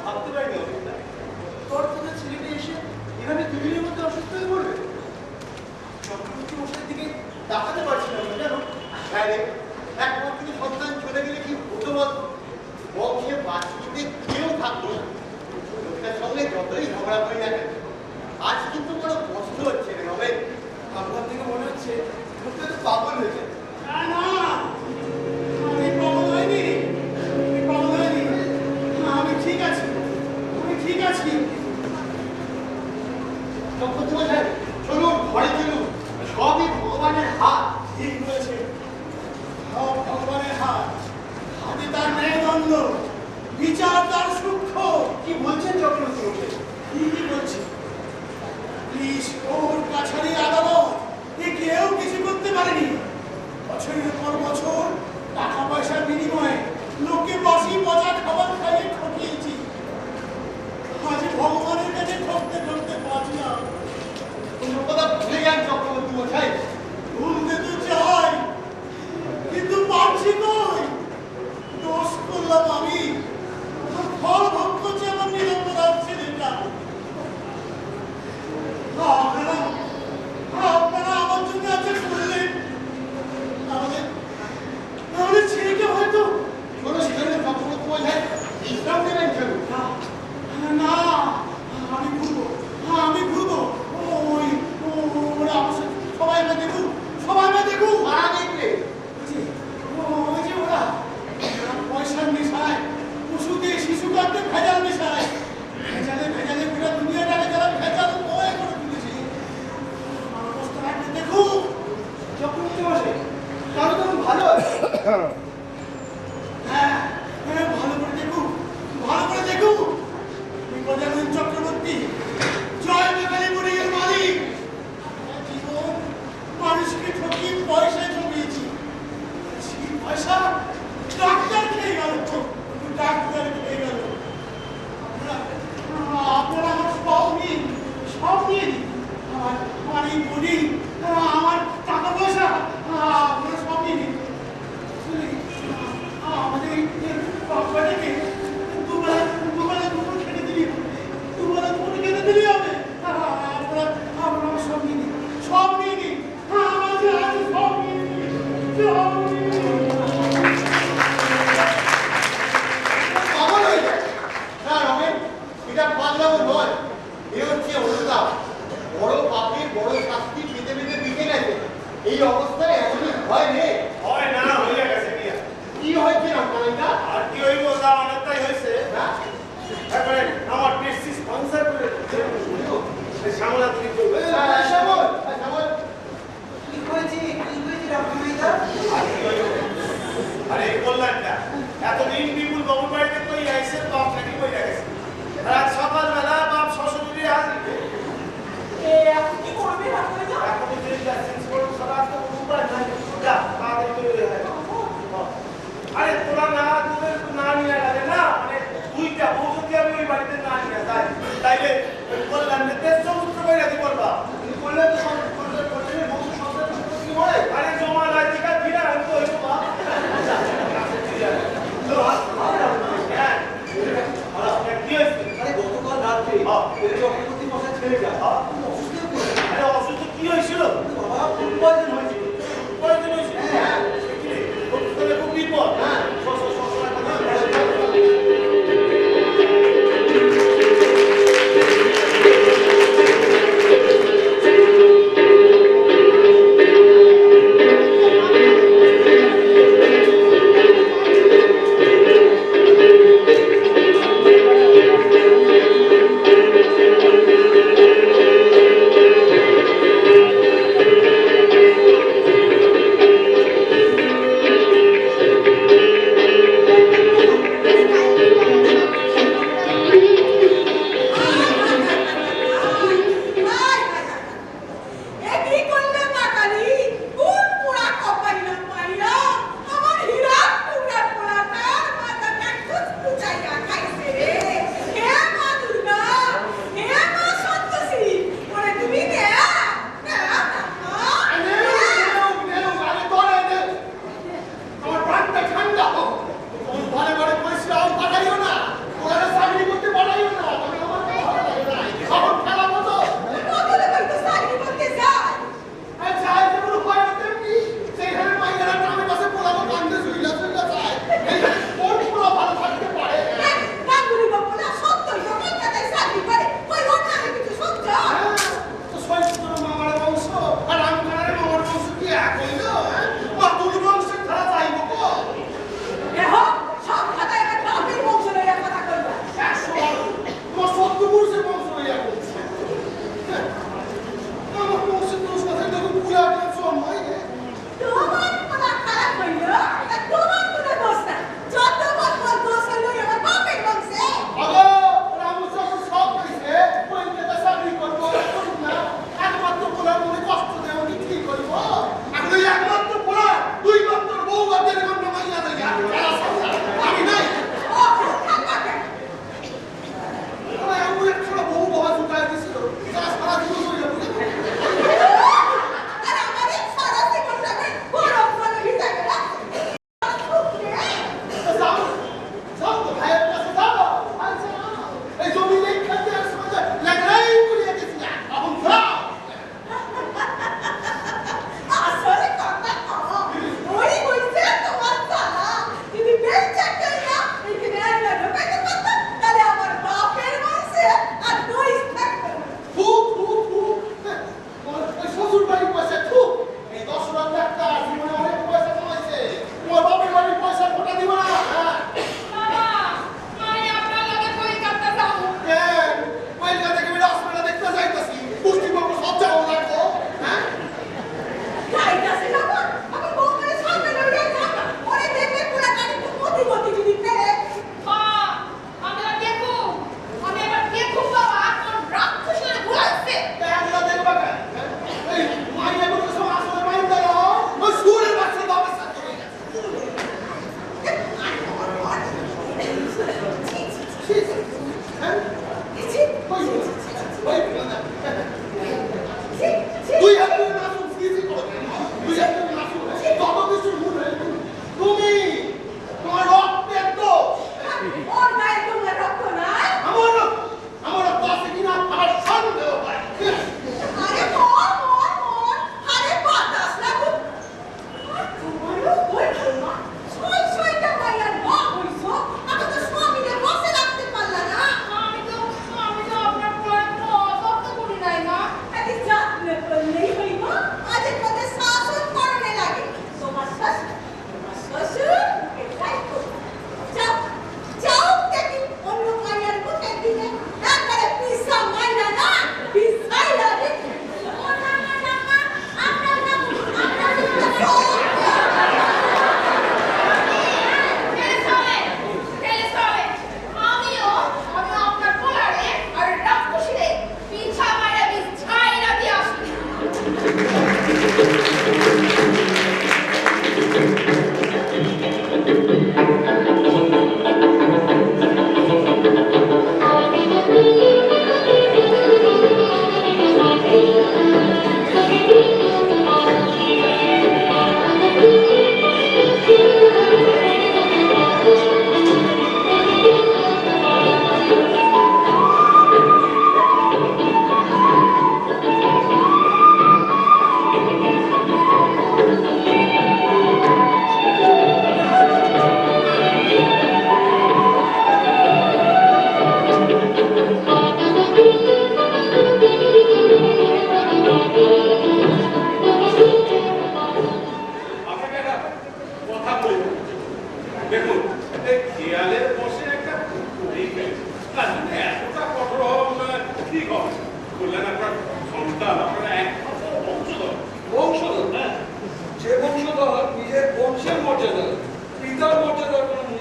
ভাবতে পারিনি অভিজ্ঞতা। তোর থেকে ছেলেটা এসে এভাবে দুদিনের মধ্যে অসুস্থ হয়ে পড়বে। চক্রবর্তী মশাইয়ের দিকে তাকাতে পারছিলাম না জানো। হ্যাঁ রে, একমাত্র সন্তান চলে গেলে কি হতো বলতো? বংশে বাঁচিয়ে কেউ থাকতো না। লোকটার সঙ্গে যতই ঝগড়া করি না কেন, আজ কিন্তু বড় কষ্ট হচ্ছে রে হবে। আপনার থেকে মনে হচ্ছে লোকটা তো পাগল হয়ে যায়। না না, আমি পাগল হইনি, আমি পাগল হইনি। আমি ঠিক আছি, আমি ঠিক আছি। চক্রবর্তী মশাই চলুন, ঘরে চলুন, সবই ভগবানের হাত। ঠিক বলেছে, সব ভগবানের হাত। হাতে তার ন্যায়দণ্ড, বিচার তার সূক্ষ্ম। কি বলছেন চক্রবর্তী মশাই? কি বলছি? পুলিশ, কোর্ট, কাছারি, আদালত, এ কেউ কিছু করতে পারেনি। বছরের পর বছর টাকা পয়সার বিনিময়ে লোককে বাসি পচা খাবার খাইয়ে ঠকিয়েছি। আজ ভগবানের কাছে ঠকতে ঠকতে বাঁচলাম। অন্য কথা ভুলে যান চক্রবর্তী মশাই। ভুলতে তো চাই, কিন্তু পারছি কই। দোষ করলাম আমি, ফল ভোগ করছে আমার নিরপরাধ ছেলেটা। আপনারা আমার জন্য আছে করলেন, আমাদের ছেলেকে হয়তো শোনো শোনো চক্রবর্তী মশাই, বিশ্রাম নেবেন চলুন। না, আমি ঘুরবো, আমি ঘুরবো। ওরা আমার সাথে সবাই আমায় দেখুক, সবাই আমায় দেখুক। মারা দেখবে। ওই যে ওরা পয়সার নেশায়, ওষুধে শিশু কাঁদতে ভেজাল নেশায়, ভেজালে ভেজালে পুরো দুনিয়াটাকে যারা ভেজাল ময় করে তুলেছে। আমার অবস্থাটা একটু দেখুক। চক্রবর্তী মশাই তাহলে তো ভালো আছে। হ্যাঁ, ভালো করে দেখুক, ভালো করে দেখুক। বিপদানন্দ চক্রবর্তী, জয় বাঙালি বোর্ডিংয়ের মালিক। জীবন মানুষকে ঠকিয়ে পয়সায় জমিয়েছি। সেই পয়সা ডাক্তার খেয়ে গেল, ডাক্তার খেয়ে গেল। আপনারা আমার সব নিয়ে দিন। আমার এই বোর্ডিং, আমার টাকা পয়সা, আপনারা সব নিয়ে দিন। আমাদের এই বাচ্চাটাকে দুবেলা দুপুর খেতে দিলি হবে, দুবেলা দুপুর খেতে দিলি হবে। আপনারা সব নিয়ে নিন, সব নিয়ে নিন। আমার যে আছে সব নিয়ে নিন, সব নিয়ে নিন। পাগল হয়ে যায় না রমেন, এটা পাগলামো নয়, এ হচ্ছে অনুতাপ। বড় পাপের বড় শাস্তি পেতে পেতে দিতে গেছে। এই অবস্থায় এমনই ভয় নেই। হয় না, হয়ে গেছে বিয়া। কি হয়েছে রমনাইদা? আর কি হইব, যা অনেকটাই হয়েছে। হ্যাঁ তারপরে আমার টেস্টি স্পন্সর করে দিচ্ছে। শ্যামলা তুমি করবে। শ্যামল, শ্যামল, কি হয়েছে রকমাইদা? আরে এই কল্যাণটা এতদিন বিপুল বাবুর বাড়িতে তো এই আইসের বাপ নাকি বই গেছে। আর আজ সকালবেলা বাপ শ্বশুরে হাজির। এখন কি করবে রকমাইদা? এখন যে লাইসেন্স করুন সবার তো উপায় নাই। যা তাড়াতাড়ি করে আয়। আরে তোরা না নিয়ে লাগে না, মানে দুইটা বউ যদি আমি ওই বাড়িতে না নিয়ে যাই তাইলে ওই কল্যাণে দেশ সমুদ্র করে রাখি বলবা। বললে তো বংশ সন্তান কি হয়? আরে জমা নাই ঠিক আছে, আমি তো হইব বা।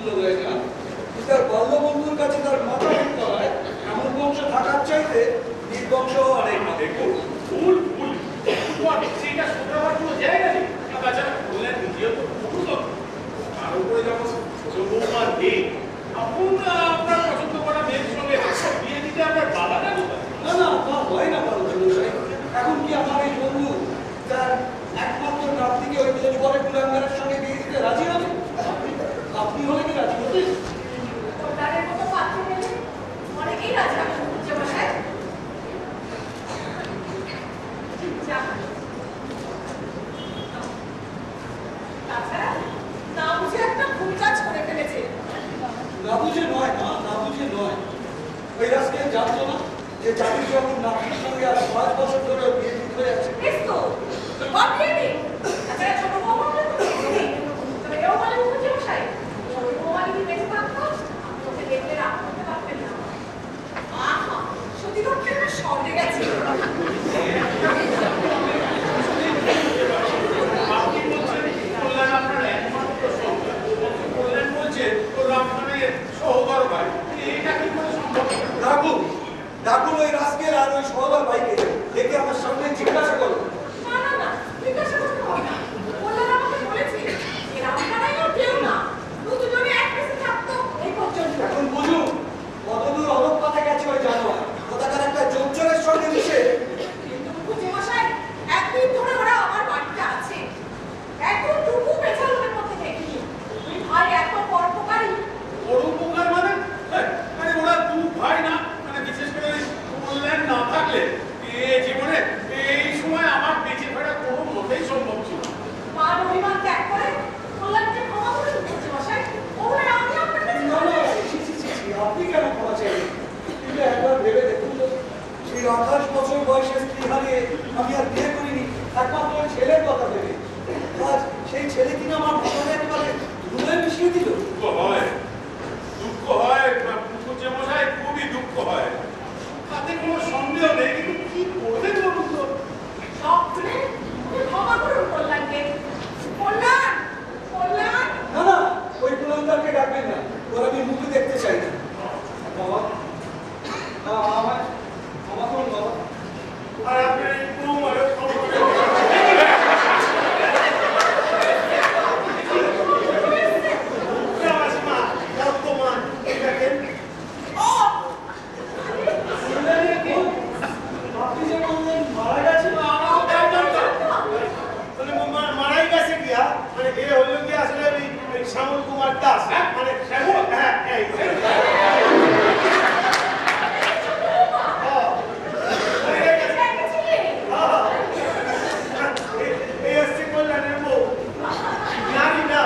তুলে দেয় না, তার বাল্যবন্ধুর কাছে তার মাথা রেখে হয় এমন বংশ থাকার চাইতে নির্বংশ অনেক দেখুন ভুল ভুল সেটা শোনাবার কোনো জায়গা নেই। তাছাড়া বললেন নিজেও তো পুরুষ, তার উপরে যখন ছোট বৌমা নেই, আপন আপনার পছন্দ করা মেয়ের সঙ্গে বিয়ে দিতে আপনার বাবাটা কোথায়? না না, তা হয় না বলো সাহেব। এখন কি আমার এই বন্ধু তার একমাত্র নাতনিকে ওই মেজ পরে কুলাঙ্গারের সঙ্গে বিয়ে দিতে রাজি হবে? আপনি হলে কি রাজি হতেন? কল্যাণের মতো পাত্র পেলে অনেকেই রাজি হবে যে মশাই। তাছাড়া না বুঝে একটা ভুল কাজ করে ফেলেছে। না বুঝে নয় না, না বুঝে নয়। ওই রাজকে জানতো না যে চাকরি যখন নাতনির সঙ্গে আর 5 বছর ধরে বিয়ে দিতে হয়ে যাচ্ছে। বেশ তো, এবার বিয়ে দিন। তাছাড়া ছোট বৌমাকে তো বিয়ে দিন। তবে এও বলে যে মশাই, ছোট বৌমা যদি বেঁচে থাকতো, ওকে দেখলে রাগ করতে পারতেন না। আহা, সত্যি করতে না স্বর্গে গেছে। আপনি বলছেন কল্যাণ আপনার একমাত্র সন্তান, কল্যাণ বলছে ওর রামখানের সহোদর ভাই, এটা কি করে সম্ভব? ডাকুন ডাকুন ওই রাজকে আর ওই সহদর ভাইকে, দেখে আমার সামনে জিজ্ঞাসা করো। না না না, জিজ্ঞাসা করতে হবে না। কল্যাণ আমাকে বলেছে যে রামকানাই ওর কেউ না, দুজনে এক পেশে থাকতো এই পর্যন্ত। এখন বুঝুন কতদূর অলক্ষাতে গেছে ওই জানোয়ার, কোথাকার একটা জোচ্চরের সঙ্গে মিশে। কিন্তু বুঝে মশাই, একদিন ধরে ওরা আমার বাড়িতে আছে। এতটুকু পেছালের মধ্যে দেখিনি। তুই ভাই এত পরোপকারী। পরোপকার মানে? আরে ওরা দু ভাই না, মানে বিশেষ করে ওই কল্যাণ না থাকলে জীবনে এই সময় আমার বেঁচে ফেরা কোনো মতেই সম্ভব ছিল না। মান অভিমান ত্যাগ করে কল্যাণকে ক্ষমা করে দিচ্ছে মশাই। ওরে আমি আপনার কাছে না না, ছি, ছি, ছি, ছি, আপনি কেন ক্ষমা চাইবেন? কিন্তু একবার ভেবে দেখুন তো, সেই 28 বছর বয়সে স্ত্রী হারিয়ে আমি আর বিয়ে করিনি একমাত্র ওই ছেলের কথা ভেবে। আজ সেই ছেলে কিনা আমার ভাবনা একেবারে ধুলোয় মিশিয়ে দিল। দুঃখ হয় যে মশাই, খুবই দুঃখ হয়, তাতে কোনো সন্দেহ নেই। কিন্তু কি করবেন বলুন তো? সব খুলে ওকে ক্ষমা করুন কল্যাণকে। কল্যাণ, কল্যাণ। না না, ওই কুলঙ্গারকে ডাকবেন না, ওর আমি মুখে দেখতে চাই না। বাবা, আমার ক্ষমা করুন বাবা। আর আপনার এই বৌমারও ক্ষমা করে দিন। মা, বর্তমান দেখেন আপনি যে বললেন মারা গেছে, মানে মারাই গেছে কি মানে এ হলো কি আসলে ওই শ্যামল কুমার দাস, মানে শ্যামল, হ্যাঁ এই হচ্ছে কল্যাণের বউ। নারী না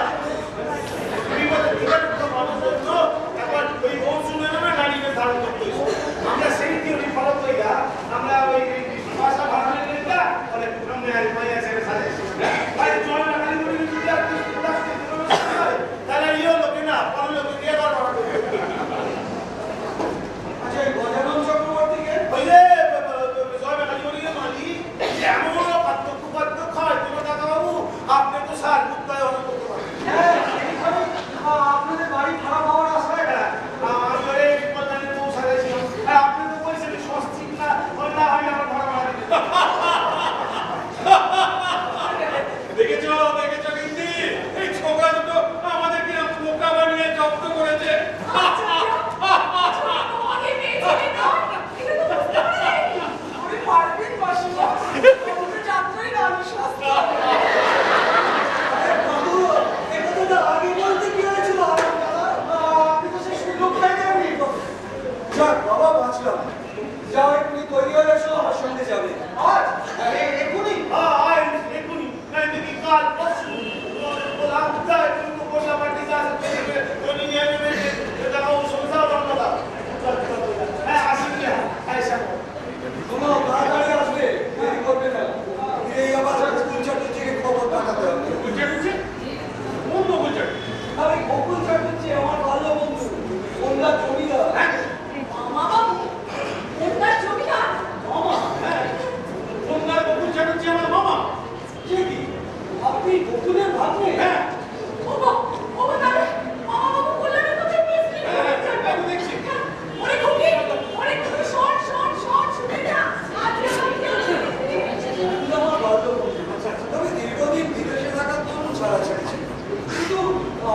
এখন ওই বউ শুনে নেবে নারীকে ধারণ করতে হয়েছে। আমরা সেই থিওরি ফলো করি না, আমরা ওই ভাষা ভাষণের নেতা মানে মাইয়া ছেড়ে সাজাইছি ভাই জল লাগালি বলে তাহলে ইয়ে লোকে না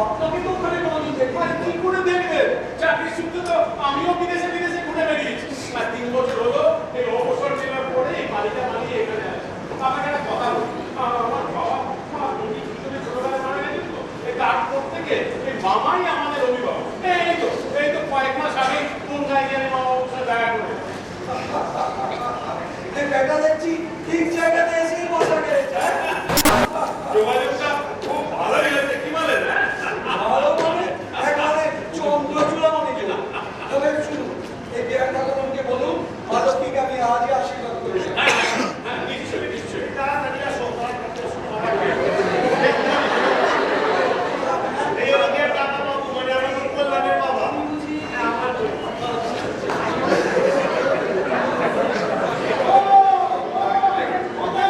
আপনাকে তো ওখানে কোনোদিন দেখি আর কি করে দেখবে? চাকরির সূত্রে তো আমিও বিদেশে বিদেশে ঘুরে বেরিয়েছি। আর 3 বছর হলো এই অবসর নেওয়ার পরে এই বাড়িটা বানিয়ে এখানে আসি। আপনাকে একটা কথা বলি, আমার বাবা মা দুটি ভিতরে ছোটবেলায় মারা গেছে তো, এই তারপর থেকে এই মামাই আমাদের অভিভাবক। এই তো কয়েক মাস আগে কোন গায়ে গিয়ে আমি মামার সাথে দেখা করে এই বেটা দেখছি ঠিক জায়গাতে এসে বসা গেছে। যোগাযোগটা খুব ভালোই হয়েছে, কি বলেন? ভালো মানে একেবারে চন্দ্রচূড়া মনে গেল। তবে শুনুন, এই বিরাট ঠাকুরকে বলুন মালতীকে আমি আজই আশীর্বাদ করেছি। হ্যাঁ, নিশ্চয়ই নিশ্চয়ই। তাড়াতাড়ি আসো, তাড়াতাড়ি আসো। এই ওদের টাকা বাবু মানে আমার কল্যাণের বাবা। হ্যাঁ, আমার তো। কথা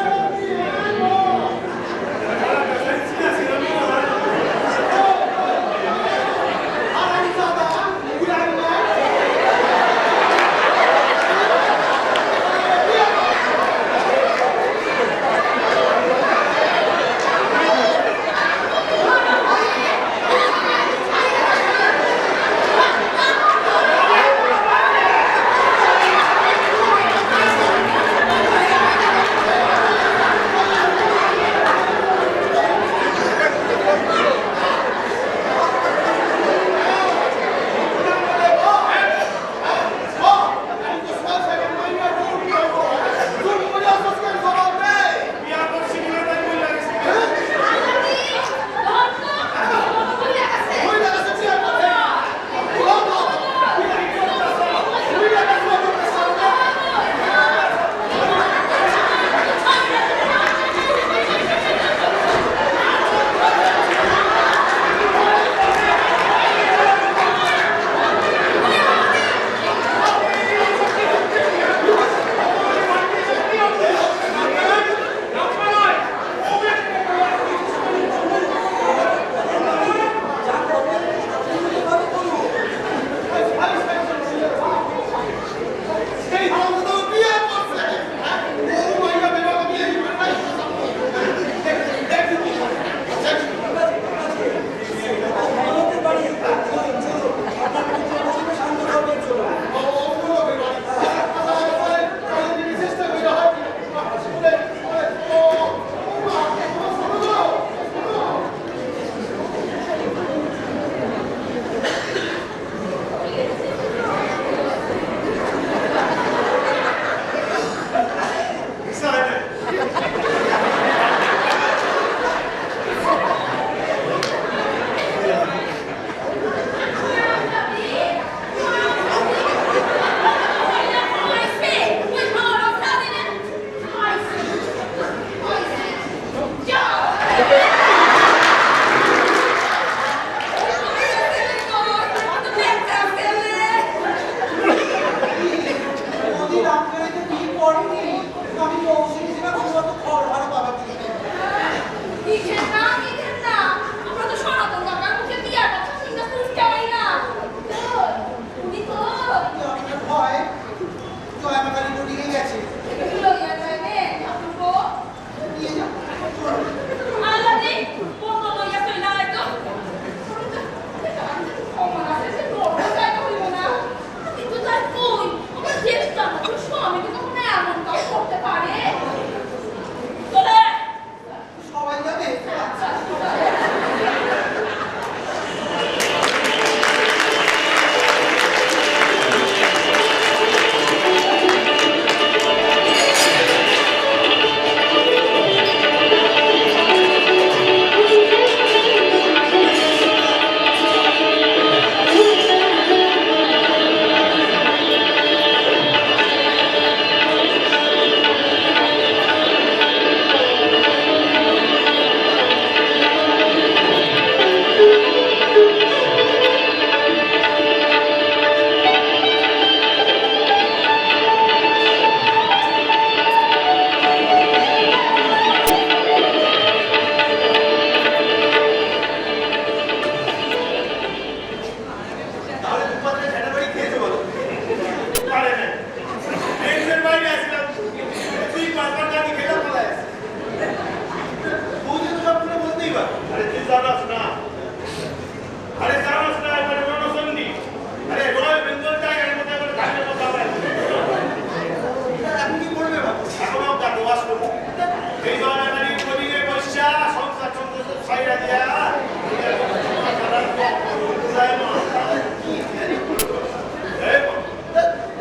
বাইরে দিয়া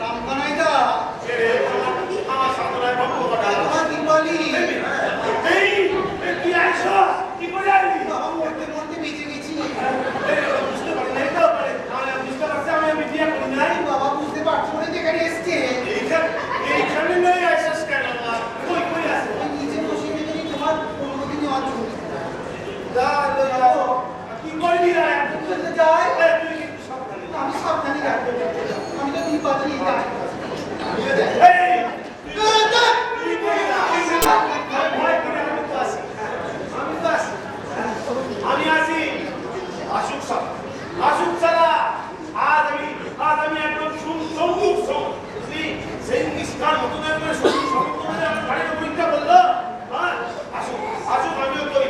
রামকানাইদা আমার সাধনায় ভক্ত কথা বাবা কি বলি এই কি আইছো কি করে আইলি বাবা মরতে মরতে বেঁচে গেছি বুঝতে পারি নাই তো আমি বুঝতে পারছি আমি বিয়ে করি নাই বাবা বুঝতে পারছো না যেখানে এসছে এইখানে নেই আইসাস কেন আমার কই কই আছে ওই নিচে বসে গেছি তোমার কোনোদিনই অঞ্চল কি করবি রে যাই তুই কিন্তু সাবধানে আমি সাবধানে রাখবো আমি তো বিপদে নিয়ে যাই এই তুই কই ভয় করে আমি তো আছি আমি আছি আসুক সালা আজ আমি একদম সম্মুখ বুঝলি সেঙ্গিস্কার মতো একবার সম্মুখ করে আমার গাড়ির পরীক্ষা করলো হ্যাঁ আসুক আমিও করি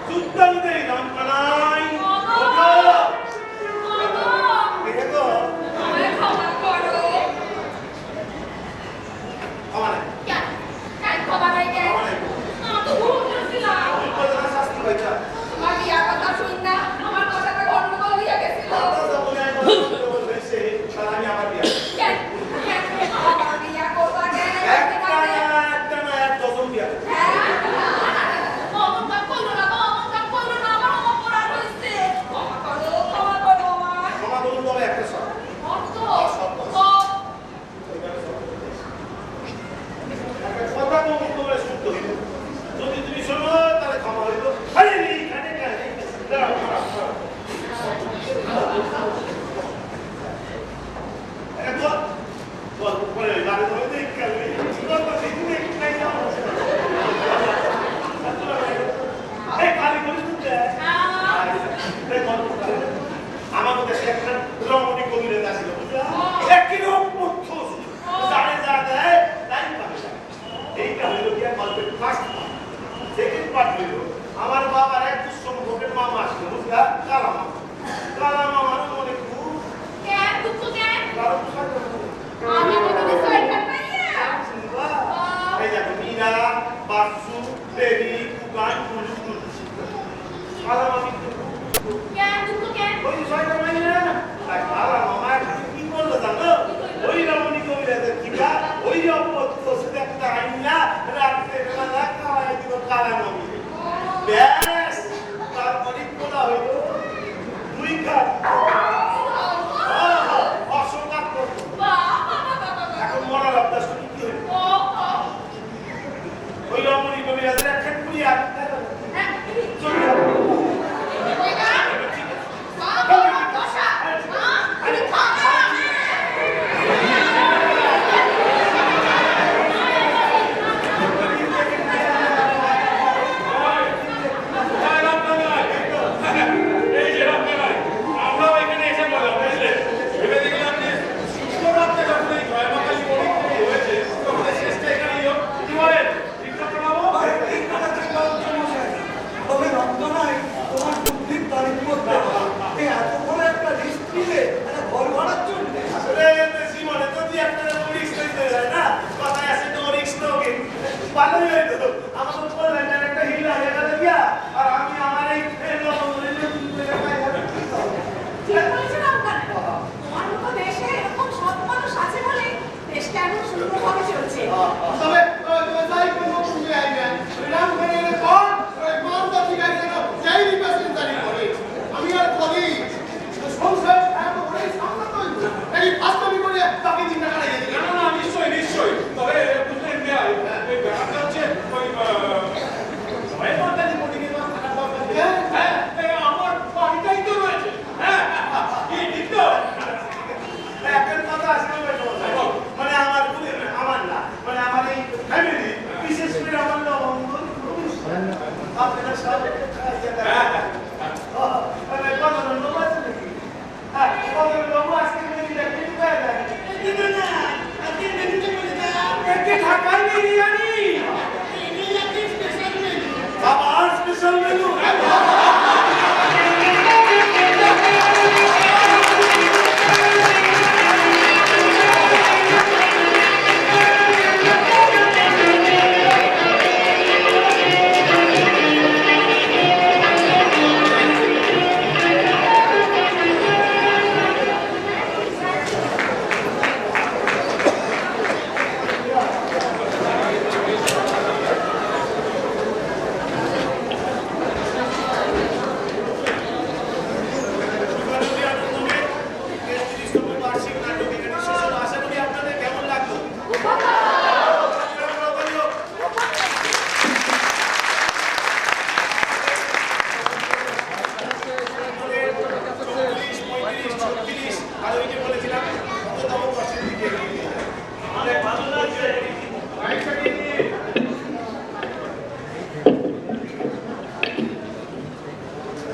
যুদ্ধং দেই রামকানাই দেখো শাস্তি পাইছা আমি আমার বিয়া একটা না এক দশম বিয়া ক্ষমা করুন তবে একটা সব কথা কম করে শুনতে হইব যদি তুমি শোনো তাহলে ক্ষমা হইব আরে এইখানে বল পরে লাগে তো দেখ কালে কথা দেখতে নাই না এই খালি করে দিতে আমার দেশে একটা রমণী কবিরাজ আছিল একই রকম পথ্য জানে যা দেয় তাই পাবে এইটা হইল কি গল্পের ফার্স্ট পার্ট সেকেন্ড পার্ট হইল আমার বাবার এক দুঃসম্পর্কের মামা আসছিল বুঝলা কালা মামার মনে খুব এই দেখো মীরা বাসু দেবী কুকান কুলু কালা মামি ওই ছয়টা মাইনা কালা মামা কি করলো জানো ওই রমণী কবিরাজের কিবা ওই অপত্য সাথে একটা আইনা রাত্রে বেলা খাওয়াই দিল কালা মামি ব্যাস তারপরে বলা হইল দুই কাপ অশোকাত করতো এখন মরার অভ্যাস কি হইল ওই রমণী কবিরাজের একখান পুরি আর চলে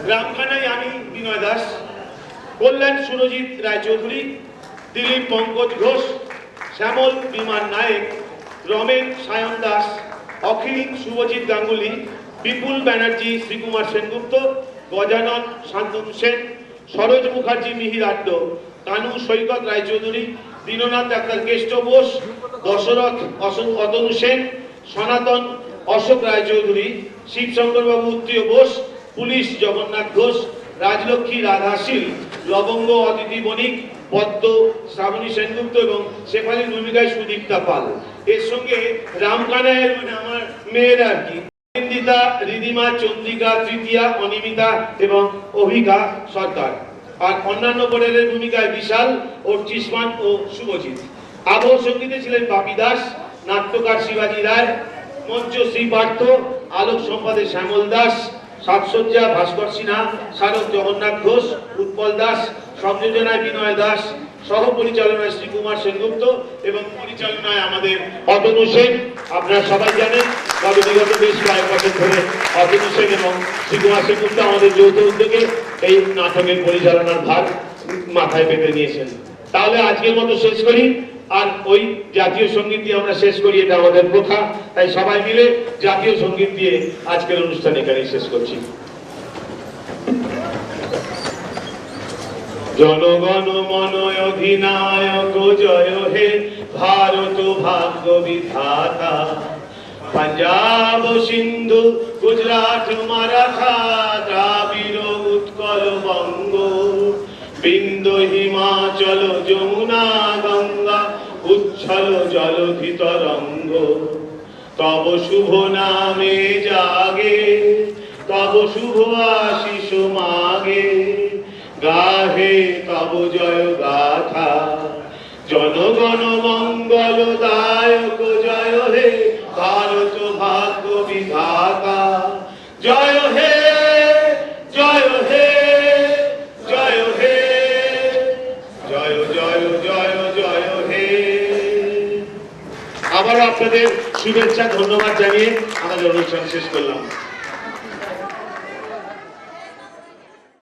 রামখানায় আমি বিনয় দাস, কল্যাণ সুরজিৎ রায়চৌধুরী, দিলীপ পঙ্কজ ঘোষ, শ্যামল বিমান নায়েক, রমেন সায়ন দাস, অখিল শুভজিৎ গাঙ্গুলি, বিপুল ব্যানার্জি শ্রীকুমার সেনগুপ্ত, গজানন শান্তনু সেন, সরোজ মুখার্জি মিহির আড্ড, কানু সৈকত রায়চৌধুরী, দীননাথ ডাক্তার কেষ্ট বোস, দশরথ অতনু সেন, সনাতন অশোক রায়চৌধুরী, শিবশঙ্কর বাবু উত্তীয় বোস, পুলিশ জগন্নাথ ঘোষ, রাজলক্ষ্মী রাধাশীল, লবঙ্গ অদিতি বণিক, পদ্ম শ্রাবণী সেনগুপ্ত এবং শেফালির ভূমিকায় সুদীপ্তা পাল। এর সঙ্গে রামকানায়ের মানে আমার মেয়েরা আর কি, নিন্দিতা, রিদিমা, চন্দ্রিকা, তৃতীয়া, অনিমিতা এবং অভিকা সরকার। আর অন্যান্য বোর্ডের ভূমিকায় বিশাল, অর্চিসমান ও শুভজিৎ। আবহ সঙ্গীতে ছিলেন বাপি দাস, নাট্যকার শিবাজি রায়, মঞ্চ শ্রী পার্থ, আলোক সম্পাদে শ্যামল দাস, সাজসজ্জা ভাস্কর সিনহা, স্মারক জগন্নাথ ঘোষ, উৎপল দাস, সংযোজনায় বিনয় দাস, সহ পরিচালনায় শ্রীকুমার সেনগুপ্ত এবং পরিচালনায় আমাদের অতনু সেন। আপনারা সবাই জানেন বিগত বেশ কয়েক বছর ধরে অতনু সেন এবং শ্রীকুমার সেনগুপ্ত আমাদের যৌথ উদ্যোগে এই নাটকের পরিচালনার ভার মাথায় পেতে নিয়েছেন। তাহলে আজকের মতো শেষ করি, আর ওই জাতীয় সঙ্গীত দিয়ে আমরা শেষ করি, এটা আমাদের প্রথা। তাই সবাই মিলে জাতীয় সঙ্গীত দিয়ে আজকের অনুষ্ঠান এখানেই শেষ করছি। জনগণ মন অধিনায়ক জয় হে ভারত ভাগ্য বিধাতা, পাঞ্জাব সিন্ধু গুজরাট মারাঠা দ্রাবিড় উৎকল বঙ্গ, বিন্দু হিমাচল যমুনা গঙ্গা উচ্ছল জলধি তরঙ্গ, তব শুভ নামে জাগে তব শুভ আশিস মাগে, গাহে তব জয় গাথা জনগণ মঙ্গল দায়ক জয় হে ভারত ভাগ্য বিধাতা, জয় হে জয় হে জয় হে জয় জয় জয় জয় হে। আবারও আপনাদের শুভেচ্ছা ধন্যবাদ জানিয়ে আমাদের অনুষ্ঠান শেষ করলাম।